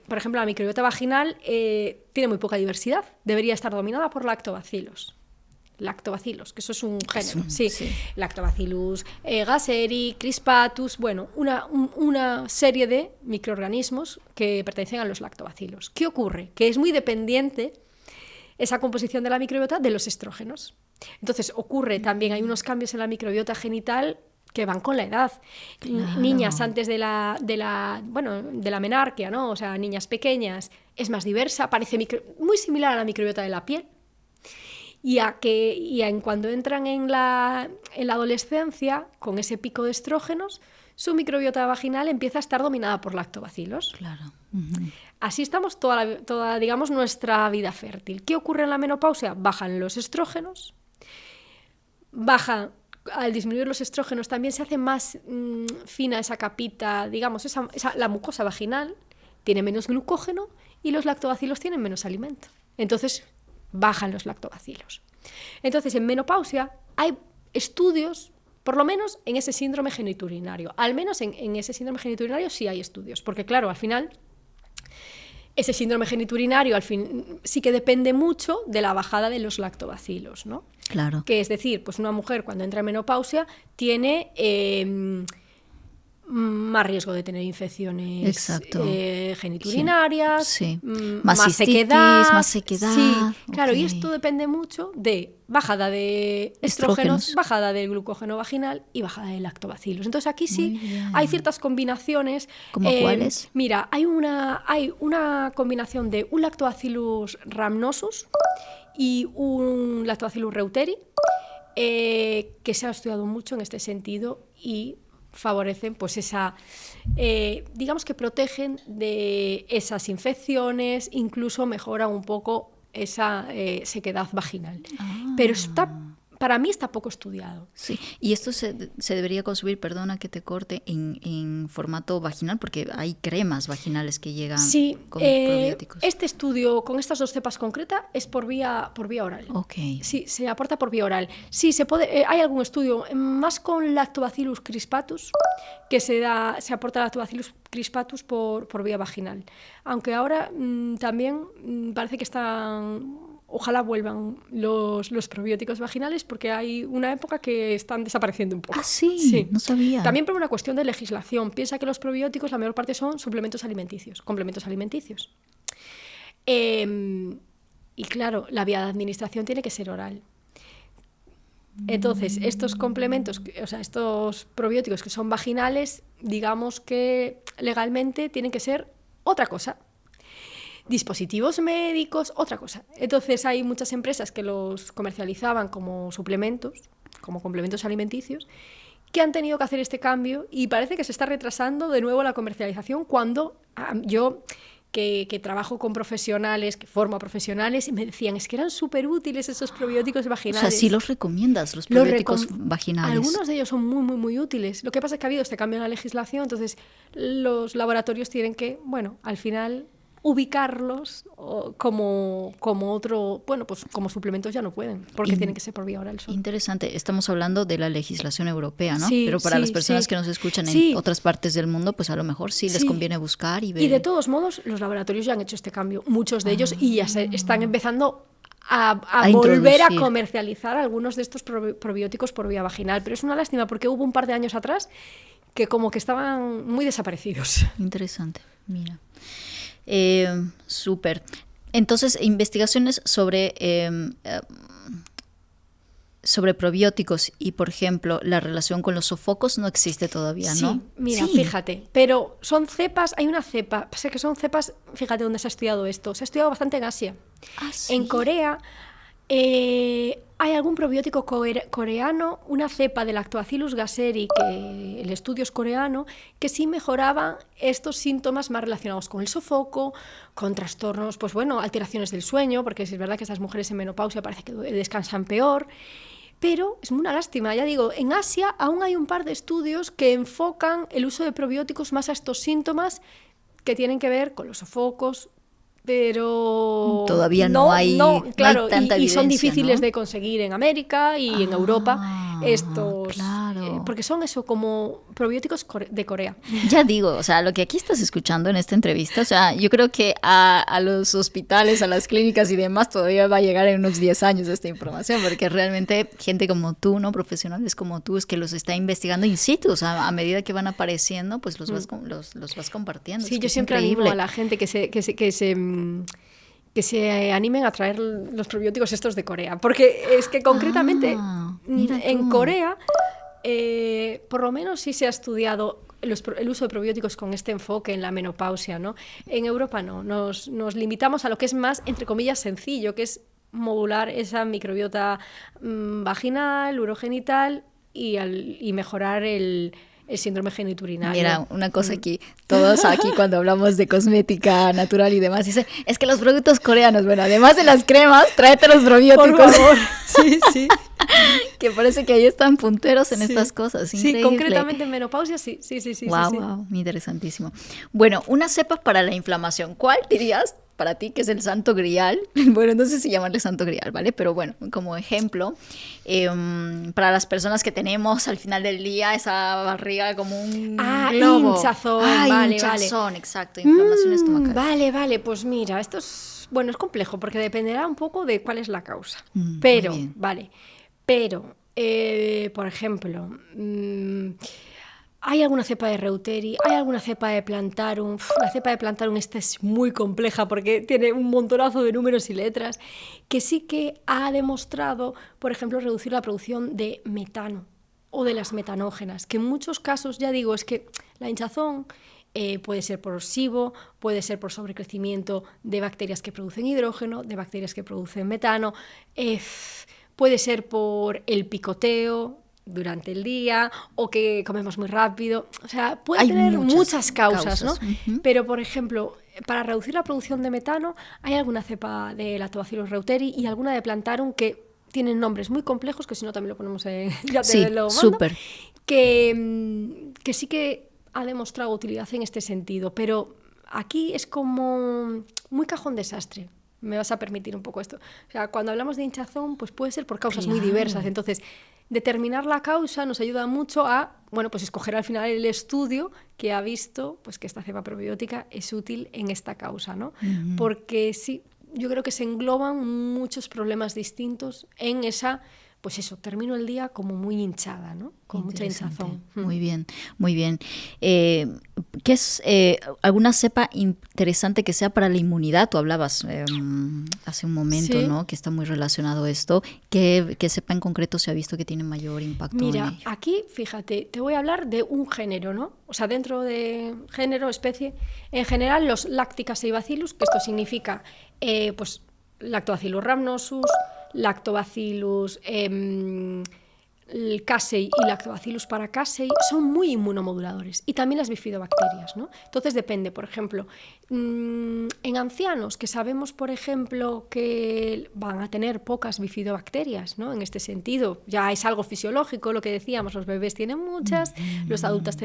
[SPEAKER 1] por ejemplo, la microbiota vaginal tiene muy poca diversidad. Debería estar dominada por lactobacilos. Lactobacilos, que eso es un género. Sí. Lactobacillus gasseri, crispatus, bueno, una serie de microorganismos que pertenecen a los lactobacilos. ¿Qué ocurre? Que es muy dependiente esa composición de la microbiota de los estrógenos. Entonces ocurre también, hay unos cambios en la microbiota genital que van con la edad.
[SPEAKER 2] Claro.
[SPEAKER 1] Niñas antes de la menarquia, ¿no? O sea, niñas pequeñas, es más diversa, parece muy similar a la microbiota de la piel. Y cuando entran en la adolescencia, con ese pico de estrógenos, su microbiota vaginal empieza a estar dominada por lactobacilos.
[SPEAKER 2] Claro.
[SPEAKER 1] Así estamos toda, digamos, nuestra vida fértil. ¿Qué ocurre en la menopausia? Bajan los estrógenos, al disminuir los estrógenos también se hace más fina esa capita, digamos, la mucosa vaginal tiene menos glucógeno y los lactobacilos tienen menos alimento. Entonces, bajan los lactobacilos. Entonces, en menopausia hay estudios, por lo menos en ese síndrome geniturinario. Al menos en ese síndrome geniturinario sí hay estudios, porque claro, al final, ese síndrome geniturinario sí que depende mucho de la bajada de los lactobacilos, ¿no?
[SPEAKER 2] Claro.
[SPEAKER 1] Que es decir, pues una mujer cuando entra en menopausia tiene más riesgo de tener infecciones geniturinarias,
[SPEAKER 2] Sí.
[SPEAKER 1] más
[SPEAKER 2] cistitis,
[SPEAKER 1] sequedad.
[SPEAKER 2] más sequedad.
[SPEAKER 1] Sí, claro,
[SPEAKER 2] Ok.
[SPEAKER 1] y esto depende mucho de bajada de estrógenos, bajada del glucógeno vaginal y bajada de lactobacilos. Entonces aquí sí hay ciertas combinaciones.
[SPEAKER 2] ¿Cómo cuáles?
[SPEAKER 1] Mira, hay una combinación de un Lactobacillus rhamnosus y un Lactobacillus reuteri que se ha estudiado mucho en este sentido y favorecen pues digamos que protegen de esas infecciones, incluso mejoran un poco esa sequedad vaginal. Pero para mí está poco estudiado.
[SPEAKER 2] Sí, y esto se debería consumir, perdona que te corte, en formato vaginal, porque hay cremas vaginales que llegan con probióticos.
[SPEAKER 1] Este estudio con estas 2 cepas concretas es por vía oral.
[SPEAKER 2] Okay.
[SPEAKER 1] Sí, se aporta por vía oral. Sí, se puede. Hay algún estudio más con Lactobacillus crispatus que se aporta Lactobacillus crispatus por vía vaginal. Aunque ahora también parece que ojalá vuelvan los probióticos vaginales, porque hay una época que están desapareciendo un poco.
[SPEAKER 2] Ah, sí, no sabía.
[SPEAKER 1] También por una cuestión de legislación. Piensa que los probióticos la mayor parte son suplementos alimenticios, complementos alimenticios. Y claro, la vía de administración tiene que ser oral. Entonces, estos complementos, o sea, estos probióticos que son vaginales, digamos que legalmente tienen que ser otra cosa. Dispositivos médicos, otra cosa. Entonces hay muchas empresas que los comercializaban como suplementos, como complementos alimenticios, que han tenido que hacer este cambio y parece que se está retrasando de nuevo la comercialización cuando yo, que trabajo con profesionales, que formo a profesionales, y me decían, es que eran súper útiles esos probióticos vaginales.
[SPEAKER 2] O sea, sí los recomiendas, los probióticos vaginales.
[SPEAKER 1] Algunos de ellos son muy, muy, muy útiles. Lo que pasa es que ha habido este cambio en la legislación, entonces los laboratorios tienen que, bueno, al final ubicarlos como otro, bueno, pues como suplementos ya no pueden, porque tienen que ser por vía oral.
[SPEAKER 2] Interesante, estamos hablando de la legislación europea, ¿no?
[SPEAKER 1] Sí,
[SPEAKER 2] pero para las personas que nos escuchan en otras partes del mundo, pues a lo mejor sí les conviene buscar y ver.
[SPEAKER 1] Y de todos modos, los laboratorios ya han hecho este cambio, muchos de ellos, y ya están empezando a volver a comercializar algunos de estos probióticos por vía vaginal, pero es una lástima porque hubo un par de años atrás que como que estaban muy desaparecidos.
[SPEAKER 2] Interesante, mira. Súper. Entonces, investigaciones sobre probióticos y, por ejemplo, la relación con los sofocos no existe todavía, ¿no?
[SPEAKER 1] Sí, mira, fíjate, pero son cepas, hay una cepa, sé que son cepas, fíjate dónde se ha estudiado esto, se ha estudiado bastante en Asia.
[SPEAKER 2] ¿Ah, sí?
[SPEAKER 1] En Corea hay algún probiótico coreano, una cepa de Lactobacillus gasseri, que el estudio es coreano, que sí mejoraba estos síntomas más relacionados con el sofoco, con trastornos, pues bueno, alteraciones del sueño, porque es verdad que estas mujeres en menopausia parece que descansan peor. Pero es una lástima, ya digo, en Asia aún hay un par de estudios que enfocan el uso de probióticos más a estos síntomas que tienen que ver con los sofocos, pero
[SPEAKER 2] todavía no hay tanta evidencia,
[SPEAKER 1] y son difíciles de conseguir en América y en Europa estos,
[SPEAKER 2] claro.
[SPEAKER 1] Porque son eso, como probióticos de Corea.
[SPEAKER 2] Ya digo, o sea, lo que aquí estás escuchando en esta entrevista, o sea, yo creo que a los hospitales, a las clínicas y demás todavía va a llegar en unos 10 años esta información, porque realmente gente como tú, ¿no? Profesionales como tú, es que los está investigando in situ, o sea, a medida que van apareciendo, pues los vas compartiendo.
[SPEAKER 1] Sí, yo siempre animo a la gente que se animen a traer los probióticos estos de Corea, porque es que concretamente en Corea por lo menos sí se ha estudiado el uso de probióticos con este enfoque en la menopausia, ¿no? En Europa no, nos limitamos a lo que es más, entre comillas, sencillo, que es modular esa microbiota vaginal, urogenital y mejorar el síndrome geniturinario.
[SPEAKER 2] Mira, una cosa aquí, todos aquí cuando hablamos de cosmética natural y demás, dice, es que los productos coreanos, bueno, además de las cremas, tráete los probióticos.
[SPEAKER 1] Por favor, sí.
[SPEAKER 2] Que parece que ahí están punteros en estas cosas, increíble.
[SPEAKER 1] Sí, concretamente en menopausia, sí.
[SPEAKER 2] Wow, interesantísimo. Bueno, unas cepas para la inflamación, ¿cuál dirías para ti que es el santo grial? Bueno, no sé si llamarle santo grial, ¿vale? Pero bueno, como ejemplo, para las personas que tenemos al final del día esa barriga como un globo.
[SPEAKER 1] Hinchazón,
[SPEAKER 2] hinchazón, exacto, inflamación estomacal.
[SPEAKER 1] Vale, pues mira, esto es complejo porque dependerá un poco de cuál es la causa. Pero, por ejemplo, hay alguna cepa de Reuteri, hay alguna cepa de Plantarum. La cepa de Plantarum esta es muy compleja porque tiene un montonazo de números y letras, que sí que ha demostrado, por ejemplo, reducir la producción de metano o de las metanógenas, que en muchos casos, ya digo, es que la hinchazón puede ser por SIBO, puede ser por sobrecrecimiento de bacterias que producen hidrógeno, de bacterias que producen metano, puede ser por el picoteo durante el día o que comemos muy rápido. O sea, puede tener muchas causas, ¿no? Uh-huh. Pero, por ejemplo, para reducir la producción de metano hay alguna cepa de Lactobacillus reuteri y alguna de Plantarum que tienen nombres muy complejos, que si no también lo ponemos en... ya te
[SPEAKER 2] Sí,
[SPEAKER 1] lo mando,
[SPEAKER 2] súper.
[SPEAKER 1] que sí que ha demostrado utilidad en este sentido, pero aquí es como muy cajón desastre. Me vas a permitir un poco esto. O sea, cuando hablamos de hinchazón, pues puede ser por causas muy diversas. Entonces, determinar la causa nos ayuda mucho a, bueno, pues escoger al final el estudio que ha visto pues que esta cepa probiótica es útil en esta causa, ¿no? Porque sí, yo creo que se engloban muchos problemas distintos en esa, pues eso, termino el día como muy hinchada, ¿no? Con mucha hinchazón.
[SPEAKER 2] Muy bien, muy bien. ¿Qué es alguna cepa interesante que sea para la inmunidad? Tú hablabas hace un momento,
[SPEAKER 1] Sí.
[SPEAKER 2] ¿no? Que está muy relacionado esto. ¿Qué cepa en concreto se ha visto que tiene mayor impacto en
[SPEAKER 1] Mira,
[SPEAKER 2] ello?
[SPEAKER 1] aquí, fíjate, te voy a hablar de un género, ¿no? O sea, dentro de género, especie, en general los Lacticacibacillus, que esto significa, pues, Lactobacillus rhamnosus, Lactobacillus casei y Lactobacillus paracasei son muy inmunomoduladores, y también las bifidobacterias, ¿no? Entonces depende, por ejemplo, en ancianos que sabemos, por ejemplo, que van a tener pocas bifidobacterias, ¿no? En este sentido, ya es algo fisiológico, lo que decíamos, los bebés tienen muchas, los adultos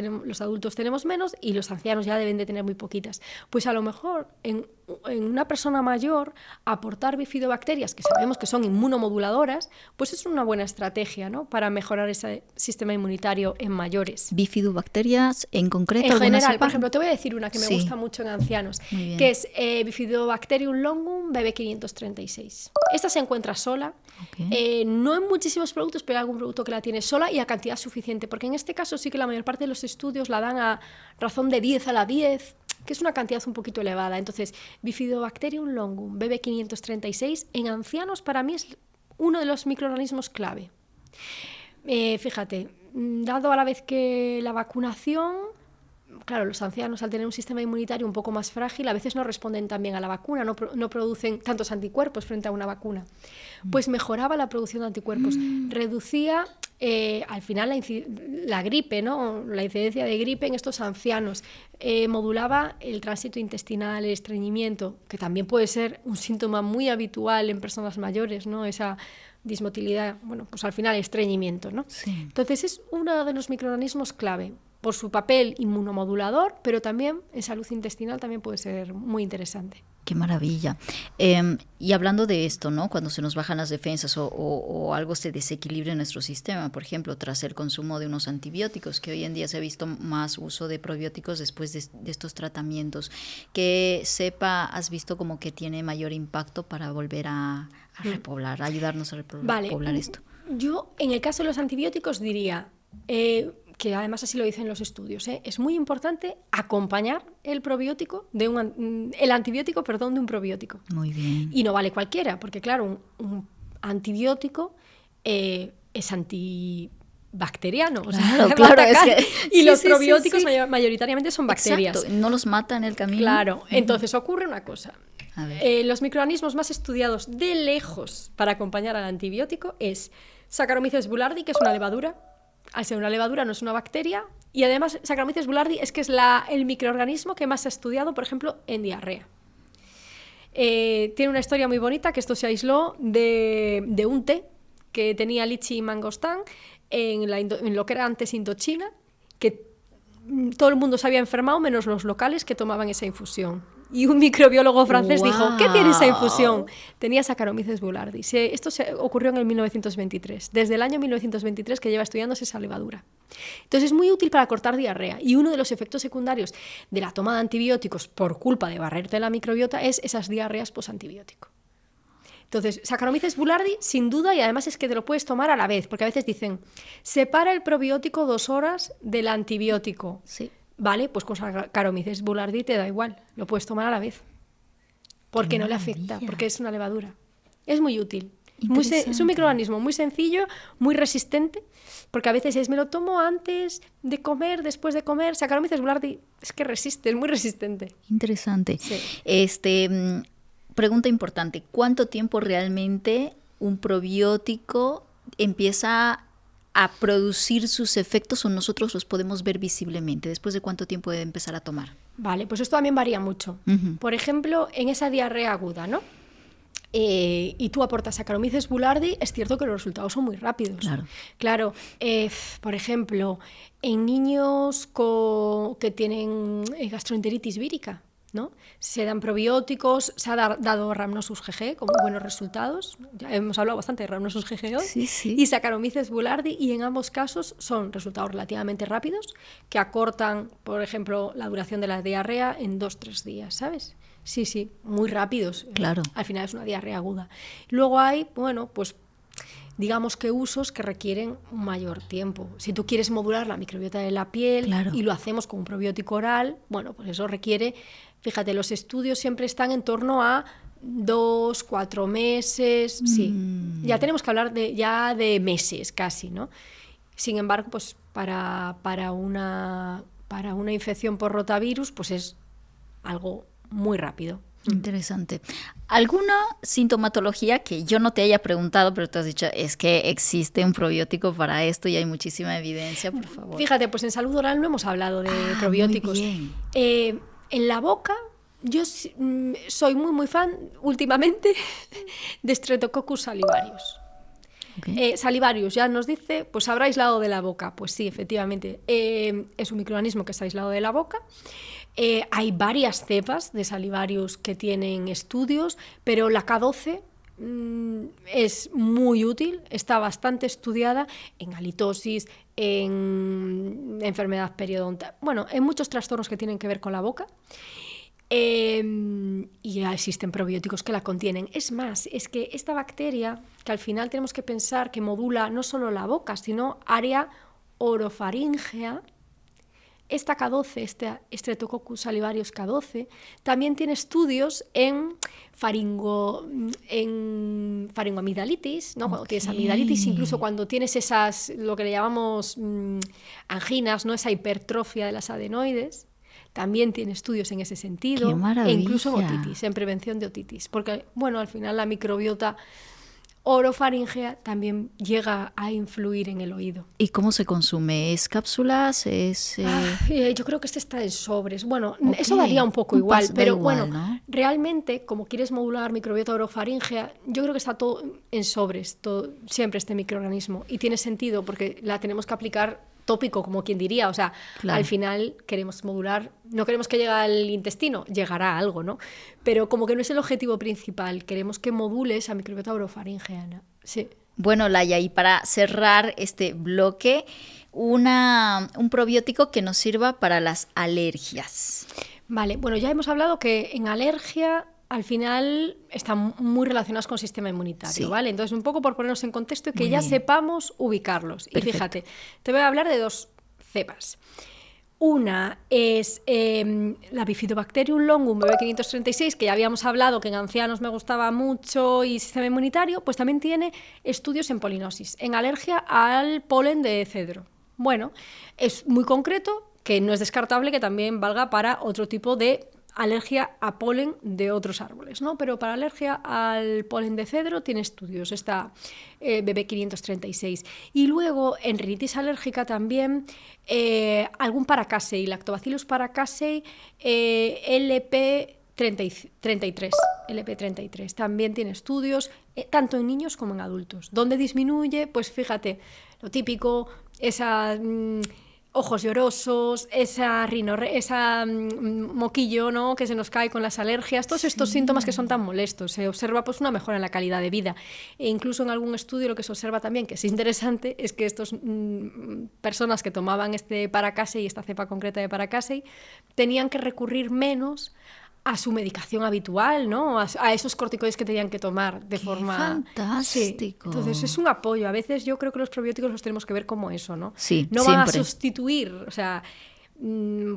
[SPEAKER 1] tenemos menos y los ancianos ya deben de tener muy poquitas. Pues a lo mejor en una persona mayor aportar bifidobacterias, que sabemos que son inmunomoduladoras, pues es una buena estrategia, ¿no? Para mejorar ese sistema inmunitario en mayores.
[SPEAKER 2] ¿Bifidobacterias en concreto?
[SPEAKER 1] En
[SPEAKER 2] ¿Alguna
[SPEAKER 1] general,
[SPEAKER 2] cepa?
[SPEAKER 1] por ejemplo, te voy a decir una que me
[SPEAKER 2] Sí.
[SPEAKER 1] gusta mucho en ancianos,
[SPEAKER 2] Muy bien.
[SPEAKER 1] que es Bifidobacterium longum BB536. Esta se encuentra sola,
[SPEAKER 2] Ok.
[SPEAKER 1] no en muchísimos productos, pero hay algún producto que la tiene sola y a cantidad suficiente, porque en este caso sí que la mayor parte de los estudios la dan a razón de 10 a la 10, que es una cantidad un poquito elevada. Entonces, Bifidobacterium longum BB536 en ancianos para mí es uno de los microorganismos clave. Fíjate, dado a la vez que la vacunación, claro, los ancianos al tener un sistema inmunitario un poco más frágil a veces no responden tan bien a la vacuna, no producen tantos anticuerpos frente a una vacuna, pues mejoraba la producción de anticuerpos, reducía al final la gripe, ¿no? La incidencia de gripe en estos ancianos, modulaba el tránsito intestinal, el estreñimiento, que también puede ser un síntoma muy habitual en personas mayores, ¿no? Esa dismotilidad, bueno, pues al final estreñimiento, ¿no?
[SPEAKER 2] Sí.
[SPEAKER 1] Entonces es uno de los microorganismos clave por su papel inmunomodulador, pero también en salud intestinal también puede ser muy interesante.
[SPEAKER 2] Qué maravilla. Y hablando de esto, ¿no? Cuando se nos bajan las defensas o algo se desequilibra en nuestro sistema, por ejemplo, tras el consumo de unos antibióticos, que hoy en día se ha visto más uso de probióticos después de estos tratamientos, ¿qué cepa has visto como que tiene mayor impacto para volver a repoblar, a ayudarnos a repoblar esto?
[SPEAKER 1] Yo, en el caso de los antibióticos, diría... que además así lo dicen los estudios, es muy importante acompañar el probiótico el antibiótico, de un probiótico.
[SPEAKER 2] Muy bien.
[SPEAKER 1] Y no vale cualquiera, porque claro, un antibiótico es antibacteriano.
[SPEAKER 2] Claro, es que,
[SPEAKER 1] y los probióticos mayoritariamente son bacterias.
[SPEAKER 2] Exacto, no los mata en el camino.
[SPEAKER 1] Claro, entonces ocurre una cosa.
[SPEAKER 2] A ver.
[SPEAKER 1] Los microorganismos más estudiados de lejos para acompañar al antibiótico es Saccharomyces boulardii, que es una levadura. Al ser una levadura no es una bacteria, y además Saccharomyces boulardii es que es el microorganismo que más se ha estudiado, por ejemplo, en diarrea. Tiene una historia muy bonita, que esto se aisló de un té que tenía lichi y mangostán en lo que era antes Indochina, que todo el mundo se había enfermado menos los locales que tomaban esa infusión. Y un microbiólogo francés dijo, ¿qué tiene esa infusión? Tenía Saccharomyces boulardii. Esto ocurrió en el 1923, desde el año 1923 que lleva estudiándose esa levadura. Entonces es muy útil para cortar diarrea, y uno de los efectos secundarios de la toma de antibióticos por culpa de barrerte la microbiota es esas diarreas posantibiótico. Entonces, Saccharomyces boulardii, sin duda, y además es que te lo puedes tomar a la vez, porque a veces dicen, separa el probiótico 2 horas del antibiótico.
[SPEAKER 2] Sí.
[SPEAKER 1] Vale, pues con Saccharomyces boulardii te da igual, lo puedes tomar a la vez. Porque no le afecta, porque es una levadura. Es muy útil. Es un microorganismo muy sencillo, muy resistente, porque a veces me lo tomo antes de comer, después de comer. Saccharomyces boulardii es que resiste, es muy resistente.
[SPEAKER 2] Interesante.
[SPEAKER 1] Sí.
[SPEAKER 2] Pregunta importante, ¿cuánto tiempo realmente un probiótico empieza a producir sus efectos o nosotros los podemos ver visiblemente? ¿Después de cuánto tiempo debe empezar a tomar?
[SPEAKER 1] Vale, pues esto también varía mucho. Por ejemplo, en esa diarrea aguda, ¿no? y tú aportas Saccharomyces boulardii, es cierto que los resultados son muy rápidos. Claro, por ejemplo, en niños que tienen gastroenteritis vírica, ¿no? Se dan probióticos, se ha dado Rhamnosus GG con muy buenos resultados. Ya hemos hablado bastante de Rhamnosus GG hoy.
[SPEAKER 2] Sí.
[SPEAKER 1] Y Saccharomyces boulardii, y en ambos casos son resultados relativamente rápidos que acortan, por ejemplo, la duración de la diarrea en 2-3 días, ¿sabes? Sí, muy rápidos.
[SPEAKER 2] Claro.
[SPEAKER 1] Al final es una diarrea aguda. Luego hay, bueno, pues digamos que usos que requieren un mayor tiempo. Si tú quieres modular la microbiota de la piel y lo hacemos con un probiótico oral, bueno, pues eso requiere, fíjate, los estudios siempre están en torno a 2-4 meses, sí. Ya tenemos que hablar de meses casi, ¿no? Sin embargo, pues para una infección por rotavirus, pues es algo muy rápido.
[SPEAKER 2] Interesante. ¿Alguna sintomatología que yo no te haya preguntado, pero tú has dicho, es que existe un probiótico para esto y hay muchísima evidencia, por favor?
[SPEAKER 1] Fíjate, pues en salud oral no hemos hablado de probióticos.
[SPEAKER 2] Muy bien.
[SPEAKER 1] En la boca, yo soy muy fan últimamente de Streptococcus salivarius.
[SPEAKER 2] Okay.
[SPEAKER 1] Salivarius ya nos dice, pues habrá aislado de la boca. Pues sí, efectivamente, es un microorganismo que está aislado de la boca. Hay varias cepas de Salivarius que tienen estudios, pero la K12 es muy útil, está bastante estudiada en halitosis, en enfermedad periodontal, bueno, en muchos trastornos que tienen que ver con la boca. Y ya existen probióticos que la contienen. Es más, es que esta bacteria, que al final tenemos que pensar que modula no solo la boca, sino área orofaríngea, esta K12, este Streptococcus salivarius K12, también tiene estudios en faringoamigdalitis, ¿no? Cuando tienes amigdalitis, incluso cuando tienes esas, lo que le llamamos anginas, ¿no? Esa hipertrofia de las adenoides. También tiene estudios en ese sentido.
[SPEAKER 2] ¡Qué maravilla!
[SPEAKER 1] E incluso en otitis, en prevención de otitis. Porque, bueno, al final la microbiota orofaríngea también llega a influir en el oído.
[SPEAKER 2] ¿Y cómo se consume? ¿Es cápsulas?
[SPEAKER 1] Yo creo que este está en sobres. Bueno, eso varía un poco igual, pero
[SPEAKER 2] igual,
[SPEAKER 1] bueno,
[SPEAKER 2] ¿no?
[SPEAKER 1] Realmente, como quieres modular microbiota orofaríngea, yo creo que está todo en sobres, siempre este microorganismo. Y tiene sentido porque la tenemos que aplicar tópico, como quien diría, o sea, al final queremos modular, no queremos que llegue al intestino, llegará algo, ¿no? Pero como que no es el objetivo principal, queremos que module esa microbiota orofaringeana. Sí.
[SPEAKER 2] Bueno, Laia, y para cerrar este bloque, un probiótico que nos sirva para las alergias.
[SPEAKER 1] Vale, bueno, ya hemos hablado que en alergia al final están muy relacionados con el sistema inmunitario, ¿vale? Entonces, un poco por ponernos en contexto y que ya sepamos ubicarlos. Perfecto. Y fíjate, te voy a hablar de 2 cepas. Una es la Bifidobacterium longum BB536, que ya habíamos hablado que en ancianos me gustaba mucho, y sistema inmunitario, pues también tiene estudios en polinosis, en alergia al polen de cedro. Bueno, es muy concreto, que no es descartable que también valga para otro tipo de alergia a polen de otros árboles, ¿no? Pero para alergia al polen de cedro tiene estudios, esta BB536. Y luego en rinitis alérgica también algún Paracasei, Lactobacillus paracasei LP33 también tiene estudios, tanto en niños como en adultos. ¿Dónde disminuye? Pues fíjate, lo típico, esa ojos llorosos, esa moquillo, ¿no? Que se nos cae con las alergias, todos estos síntomas que son tan molestos. Se observa pues una mejora en la calidad de vida. E incluso en algún estudio lo que se observa también, que es interesante, es que estas personas que tomaban este Paracasei, esta cepa concreta de Paracasei, tenían que recurrir menos a su medicación habitual, ¿no? A esos corticoides que tenían que tomar de forma...
[SPEAKER 2] ¡Fantástico!
[SPEAKER 1] Sí. Entonces es un apoyo. A veces yo creo que los probióticos los tenemos que ver como eso, ¿no?
[SPEAKER 2] Sí,
[SPEAKER 1] no
[SPEAKER 2] siempre.
[SPEAKER 1] Van a sustituir, o sea,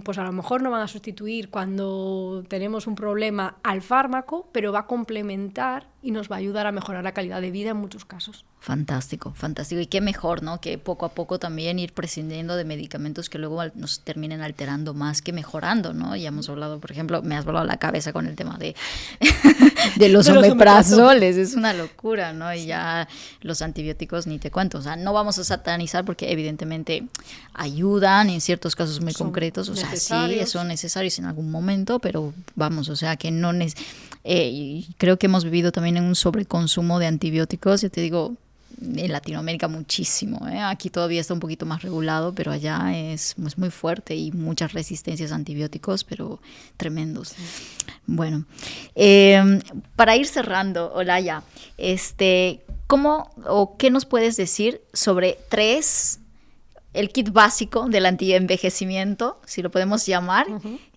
[SPEAKER 1] pues a lo mejor no van a sustituir cuando tenemos un problema al fármaco, pero va a complementar y nos va a ayudar a mejorar la calidad de vida en muchos casos.
[SPEAKER 2] Fantástico, fantástico. Y qué mejor, ¿no? Que poco a poco también ir prescindiendo de medicamentos que luego nos terminen alterando más que mejorando, ¿no? Ya hemos hablado, por ejemplo, me has volado la cabeza con el tema de de los omeprazoles, es una locura, ¿no? Y ya los antibióticos ni te cuento, o sea, no vamos a satanizar porque evidentemente ayudan en ciertos casos muy concretos, o sea, sí, son necesarios en algún momento, pero vamos, o sea, que no... y creo que hemos vivido también en un sobreconsumo de antibióticos, yo te digo, en Latinoamérica muchísimo, ¿eh? Aquí todavía está un poquito más regulado, pero allá es muy fuerte y muchas resistencias a antibióticos, pero tremendos. Sí. Bueno, para ir cerrando, Olaya, ¿cómo o qué nos puedes decir sobre el kit básico del antienvejecimiento, si lo podemos llamar,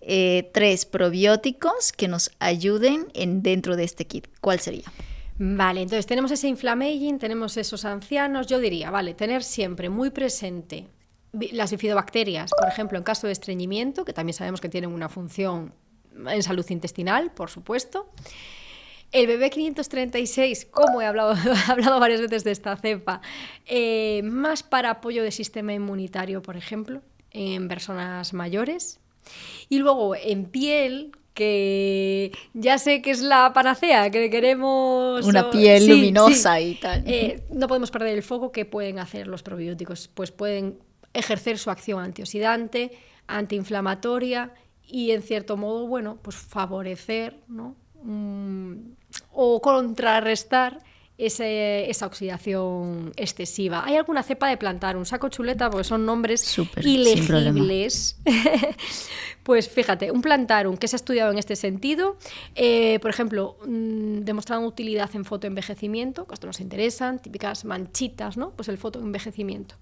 [SPEAKER 2] 3 probióticos que nos ayuden dentro de este kit? ¿Cuál sería?
[SPEAKER 1] Vale, entonces tenemos ese inflammaging, tenemos esos ancianos. Yo diría, vale, tener siempre muy presente las bifidobacterias, por ejemplo, en caso de estreñimiento, que también sabemos que tienen una función en salud intestinal, por supuesto. El BB536, como he hablado varias veces de esta cepa, más para apoyo del sistema inmunitario, por ejemplo, en personas mayores. Y luego en piel, que ya sé que es la panacea, que queremos...
[SPEAKER 2] Una piel luminosa y tal.
[SPEAKER 1] No podemos perder el foco que pueden hacer los probióticos. Pues pueden ejercer su acción antioxidante, antiinflamatoria y, en cierto modo, bueno, pues favorecer, ¿no? O contrarrestar esa oxidación excesiva. Hay alguna cepa de Plantarum, saco chuleta porque son nombres súper ilegibles. Pues fíjate, un Plantarum que se ha estudiado en este sentido, por ejemplo, demostrando utilidad en fotoenvejecimiento, que esto nos interesan, típicas manchitas, ¿no? Pues el fotoenvejecimiento.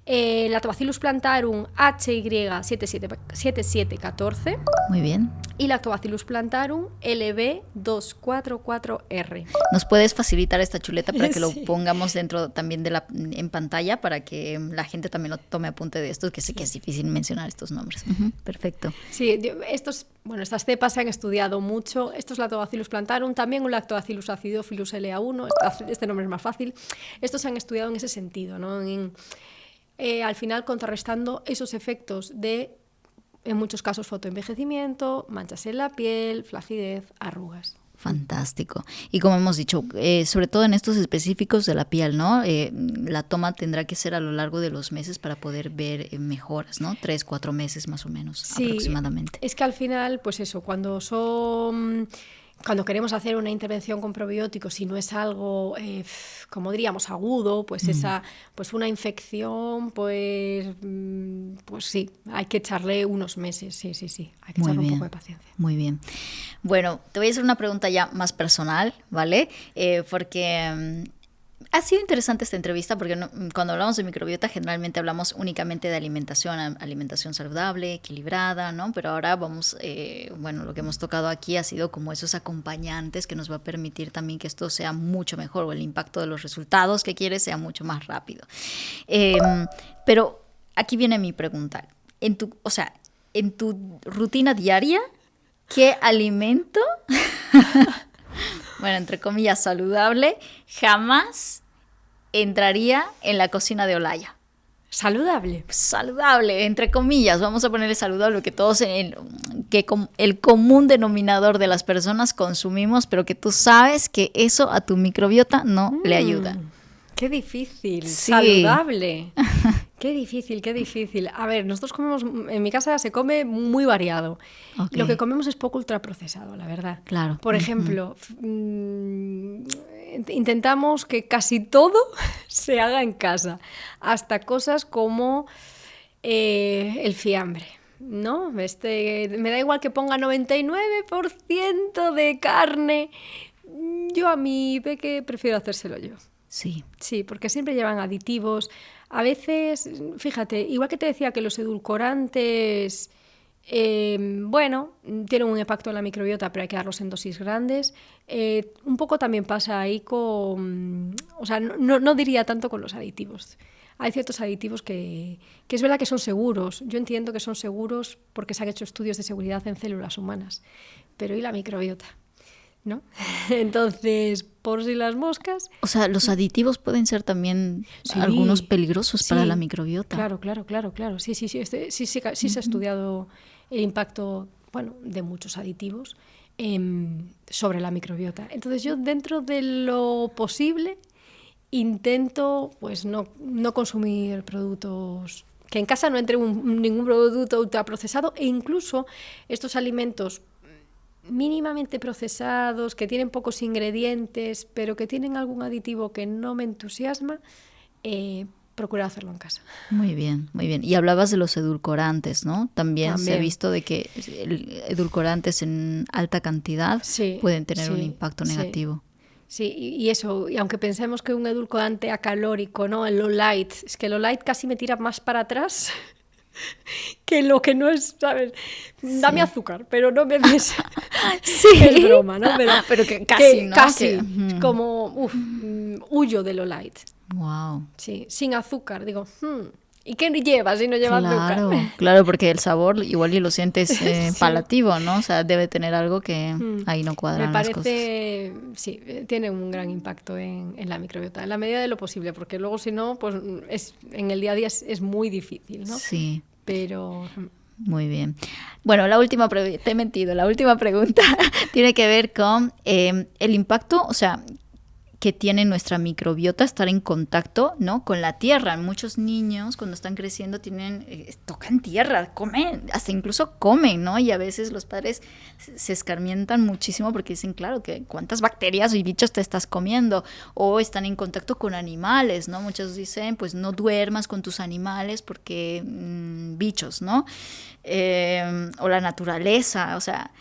[SPEAKER 1] Lactobacillus plantarum HY7714.
[SPEAKER 2] Muy bien.
[SPEAKER 1] Y Lactobacillus plantarum LB244R.
[SPEAKER 2] ¿Nos puedes facilitar esta chuleta para que lo pongamos dentro también en pantalla para que la gente también lo tome apunte de esto, que sé que es difícil mencionar estos nombres? Perfecto.
[SPEAKER 1] Sí, estas cepas se han estudiado mucho. Estos Lactobacillus plantarum, también un Lactobacillus acidophilus LA1, este nombre es más fácil. Estos se han estudiado en ese sentido, ¿no? Al final contrarrestando esos efectos de, en muchos casos, fotoenvejecimiento, manchas en la piel, flacidez, arrugas.
[SPEAKER 2] Fantástico. Y como hemos dicho, sobre todo en estos específicos de la piel, ¿no? La toma tendrá que ser a lo largo de los meses para poder ver mejoras, ¿no? 3-4 meses más o menos, aproximadamente.
[SPEAKER 1] Es que al final, pues eso, cuando queremos hacer una intervención con probióticos, si no es algo, como diríamos, agudo, pues una infección, pues sí, hay que echarle unos meses, sí, hay que echarle un poco de paciencia.
[SPEAKER 2] Muy bien. Bueno, te voy a hacer una pregunta ya más personal, ¿vale? Porque... ha sido interesante esta entrevista porque cuando hablamos de microbiota generalmente hablamos únicamente de alimentación saludable, equilibrada, ¿no? Pero ahora vamos, lo que hemos tocado aquí ha sido como esos acompañantes que nos va a permitir también que esto sea mucho mejor o el impacto de los resultados que quieres sea mucho más rápido. Pero aquí viene mi pregunta. En tu rutina diaria, ¿qué alimento, bueno, entre comillas, saludable, jamás entraría en la cocina de Olaya?
[SPEAKER 1] ¿Saludable?
[SPEAKER 2] Saludable, entre comillas, vamos a ponerle saludable, que todos el común denominador de las personas consumimos, pero que tú sabes que eso a tu microbiota no le ayuda.
[SPEAKER 1] Qué difícil,
[SPEAKER 2] sí.
[SPEAKER 1] Saludable. Qué difícil. A ver, nosotros comemos, en mi casa se come muy variado. Okay. Lo que comemos es poco ultraprocesado, la verdad.
[SPEAKER 2] Claro.
[SPEAKER 1] Por ejemplo, intentamos que casi todo se haga en casa, hasta cosas como el fiambre, ¿no? Me da igual que ponga 99% de carne. Yo a mi peque prefiero hacérselo yo.
[SPEAKER 2] Sí.
[SPEAKER 1] Sí, porque siempre llevan aditivos. A veces, fíjate, igual que te decía que los edulcorantes, tienen un impacto en la microbiota, pero hay que darlos en dosis grandes. Un poco también pasa ahí con... O sea, no diría tanto con los aditivos. Hay ciertos aditivos que es verdad que son seguros. Yo entiendo que son seguros porque se han hecho estudios de seguridad en células humanas. Pero ¿y la microbiota? ¿No? Entonces, por si las moscas... O sea,
[SPEAKER 2] los aditivos pueden ser también algunos peligrosos para la microbiota.
[SPEAKER 1] Claro. Sí se ha estudiado el impacto, de muchos aditivos. sobre la microbiota. Entonces yo, dentro de lo posible, intento pues no consumir productos, que en casa no entre ningún producto ultraprocesado, e incluso estos alimentos mínimamente procesados, que tienen pocos ingredientes, pero que tienen algún aditivo que no me entusiasma, procurar hacerlo en casa.
[SPEAKER 2] Muy bien, muy bien. Y hablabas de los edulcorantes, ¿no? También se ha visto de que edulcorantes en alta cantidad pueden tener un impacto negativo.
[SPEAKER 1] Sí, y eso, y aunque pensemos que un edulcorante acalórico, ¿no? El low light, es que el low light casi me tira más para atrás que lo que no es, ¿sabes? Dame azúcar, pero no me des...
[SPEAKER 2] Sí.
[SPEAKER 1] Es broma, ¿no?
[SPEAKER 2] Pero que casi, ¿no?
[SPEAKER 1] Casi, como, huyo de lo light.
[SPEAKER 2] Wow.
[SPEAKER 1] Sí, sin azúcar, digo, ¿y qué lleva si no lleva azúcar?
[SPEAKER 2] Claro, porque el sabor igual y lo sientes palativo, ¿no? O sea, debe tener algo que ahí no cuadran las cosas.
[SPEAKER 1] Me parece, sí, tiene un gran impacto en la microbiota, en la medida de lo posible, porque luego si no, pues en el día a día es muy difícil, ¿no?
[SPEAKER 2] Sí.
[SPEAKER 1] Pero...
[SPEAKER 2] Muy bien. Bueno, te he mentido, la última pregunta tiene que ver con el impacto, o sea, que tiene nuestra microbiota estar en contacto, ¿no?, con la tierra. Muchos niños cuando están creciendo tocan tierra, comen, hasta incluso comen, ¿no? Y a veces los padres se escarmientan muchísimo porque dicen, claro, que cuántas bacterias y bichos te estás comiendo, o están en contacto con animales, ¿no? Muchos dicen, pues no duermas con tus animales porque bichos, ¿no? O la naturaleza, o sea,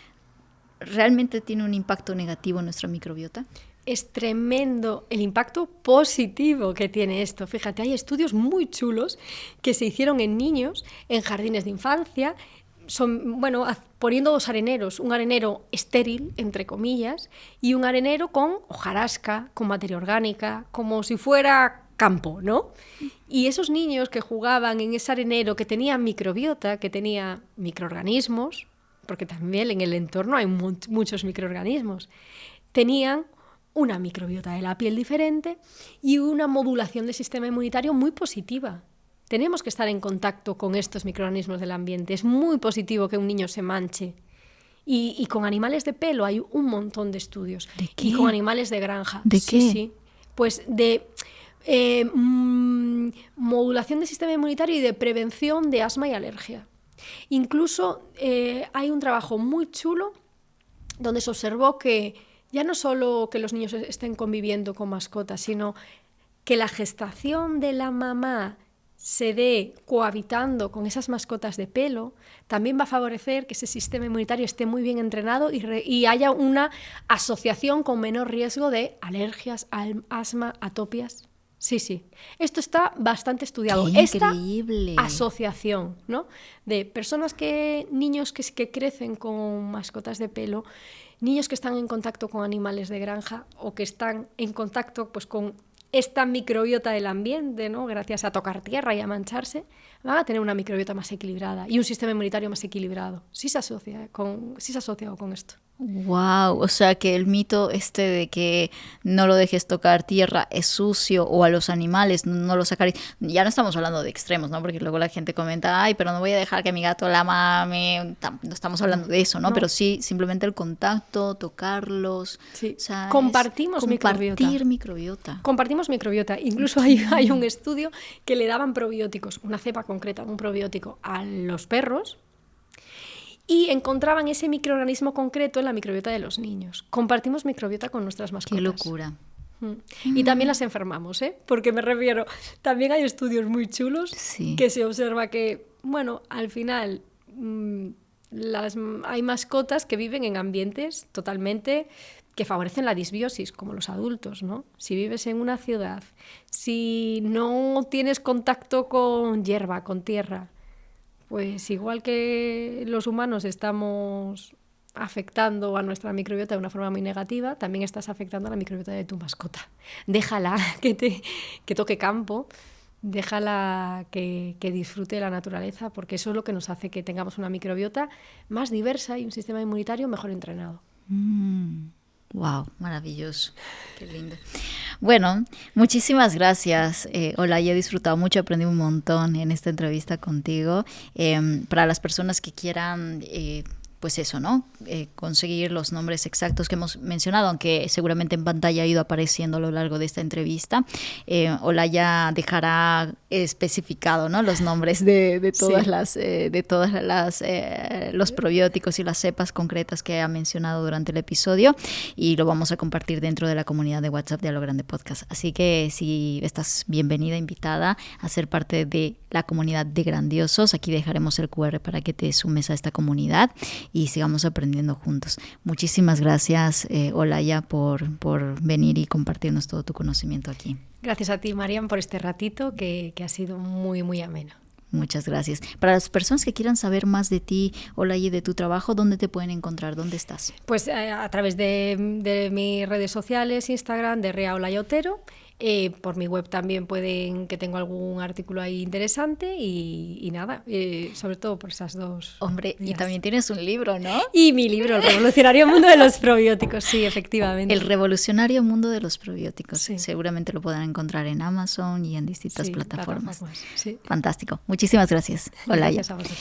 [SPEAKER 2] ¿realmente tiene un impacto negativo en nuestra microbiota?
[SPEAKER 1] Es tremendo el impacto positivo que tiene esto. Fíjate, hay estudios muy chulos que se hicieron en niños, en jardines de infancia, poniendo dos areneros, un arenero estéril, entre comillas, y un arenero con hojarasca, con materia orgánica, como si fuera campo, ¿no? Y esos niños que jugaban en ese arenero, que tenía microbiota, que tenía microorganismos, porque también en el entorno hay muchos microorganismos, tenían una microbiota de la piel diferente y una modulación del sistema inmunitario muy positiva. Tenemos que estar en contacto con estos microorganismos del ambiente. Es muy positivo que un niño se manche. Y con animales de pelo hay un montón de estudios.
[SPEAKER 2] ¿De qué?
[SPEAKER 1] Y con animales de granja.
[SPEAKER 2] ¿De qué?
[SPEAKER 1] Sí. Pues de modulación del sistema inmunitario y de prevención de asma y alergia. Incluso hay un trabajo muy chulo donde se observó que ya no solo que los niños estén conviviendo con mascotas, sino que la gestación de la mamá se dé cohabitando con esas mascotas de pelo, también va a favorecer que ese sistema inmunitario esté muy bien entrenado y haya una asociación con menor riesgo de alergias, asma, atopias. Sí. Esto está bastante estudiado.
[SPEAKER 2] ¡Qué increíble!
[SPEAKER 1] Esta asociación, ¿no?, de personas niños que crecen con mascotas de pelo, niños que están en contacto con animales de granja o que están en contacto pues con esta microbiota del ambiente, ¿no?, gracias a tocar tierra y a mancharse, van a tener una microbiota más equilibrada y un sistema inmunitario más equilibrado. Sí se asocia con esto.
[SPEAKER 2] Wow, o sea que el mito de que no lo dejes tocar tierra es sucio, o a los animales no lo sacar, ya no estamos hablando de extremos, ¿no? Porque luego la gente comenta, ay, pero no voy a dejar que mi gato la mame, no estamos hablando de eso, ¿no? Pero sí, simplemente el contacto, tocarlos.
[SPEAKER 1] Sí.
[SPEAKER 2] O sea,
[SPEAKER 1] compartimos
[SPEAKER 2] microbiota.
[SPEAKER 1] Compartimos microbiota. Incluso hay un estudio que le daban probióticos, una cepa concreta, un probiótico a los perros, y encontraban ese microorganismo concreto en la microbiota de los niños. Compartimos microbiota con nuestras mascotas.
[SPEAKER 2] ¡Qué locura!
[SPEAKER 1] Y también las enfermamos, porque me refiero, también hay estudios muy chulos que se observa que, bueno, al final hay mascotas que viven en ambientes totalmente que favorecen la disbiosis, como los adultos, ¿no? Si vives en una ciudad, si no tienes contacto con hierba, con tierra, pues igual que los humanos estamos afectando a nuestra microbiota de una forma muy negativa, también estás afectando a la microbiota de tu mascota. Déjala que toque campo, déjala que disfrute de la naturaleza, porque eso es lo que nos hace que tengamos una microbiota más diversa y un sistema inmunitario mejor entrenado.
[SPEAKER 2] Wow, maravilloso, qué lindo. Bueno, muchísimas gracias, Olaya, he disfrutado mucho, aprendí un montón en esta entrevista contigo. Para las personas que quieran pues eso, ¿no? Conseguir los nombres exactos que hemos mencionado, aunque seguramente en pantalla ha ido apareciendo a lo largo de esta entrevista. Olaya dejará especificado, ¿no? Los nombres de todas los probióticos y las cepas concretas que ha mencionado durante el episodio, y lo vamos a compartir dentro de la comunidad de WhatsApp de A lo Grande Podcast. Así que si estás bienvenida, invitada a ser parte de la comunidad de Grandiosos, aquí dejaremos el QR para que te sumes a esta comunidad y sigamos aprendiendo juntos. Muchísimas gracias, Olaya, por venir y compartirnos todo tu conocimiento aquí.
[SPEAKER 1] Gracias a ti, Marian, por este ratito que ha sido muy, muy ameno.
[SPEAKER 2] Muchas gracias. Para las personas que quieran saber más de ti, Olaya, y de tu trabajo, ¿dónde te pueden encontrar? ¿Dónde estás?
[SPEAKER 1] Pues a través de mis redes sociales, Instagram, de Rea Olaya Otero. Por mi web también que tengo algún artículo ahí interesante y nada, sobre todo por esas dos.
[SPEAKER 2] Hombre,
[SPEAKER 1] vías.
[SPEAKER 2] Y también tienes un libro, ¿no?
[SPEAKER 1] Y mi libro, El Revolucionario Mundo de los Probióticos, sí, efectivamente.
[SPEAKER 2] El Revolucionario Mundo de los Probióticos.
[SPEAKER 1] Sí.
[SPEAKER 2] Seguramente lo podrán encontrar en Amazon y en distintas plataformas.
[SPEAKER 1] Sí.
[SPEAKER 2] Fantástico. Muchísimas gracias, Olaya.
[SPEAKER 1] Gracias a vosotros.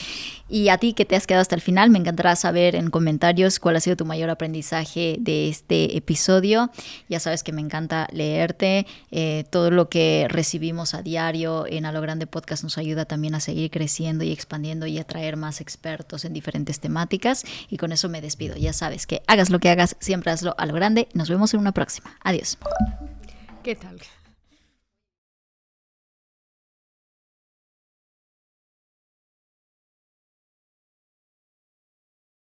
[SPEAKER 2] Y a ti que te has quedado hasta el final, me encantará saber en comentarios cuál ha sido tu mayor aprendizaje de este episodio. Ya sabes que me encanta leerte. Todo lo que recibimos a diario en A lo Grande Podcast nos ayuda también a seguir creciendo y expandiendo y a traer más expertos en diferentes temáticas. Y con eso me despido. Ya sabes que hagas lo que hagas, siempre hazlo a lo grande. Nos vemos en una próxima. Adiós.
[SPEAKER 1] ¿Qué tal?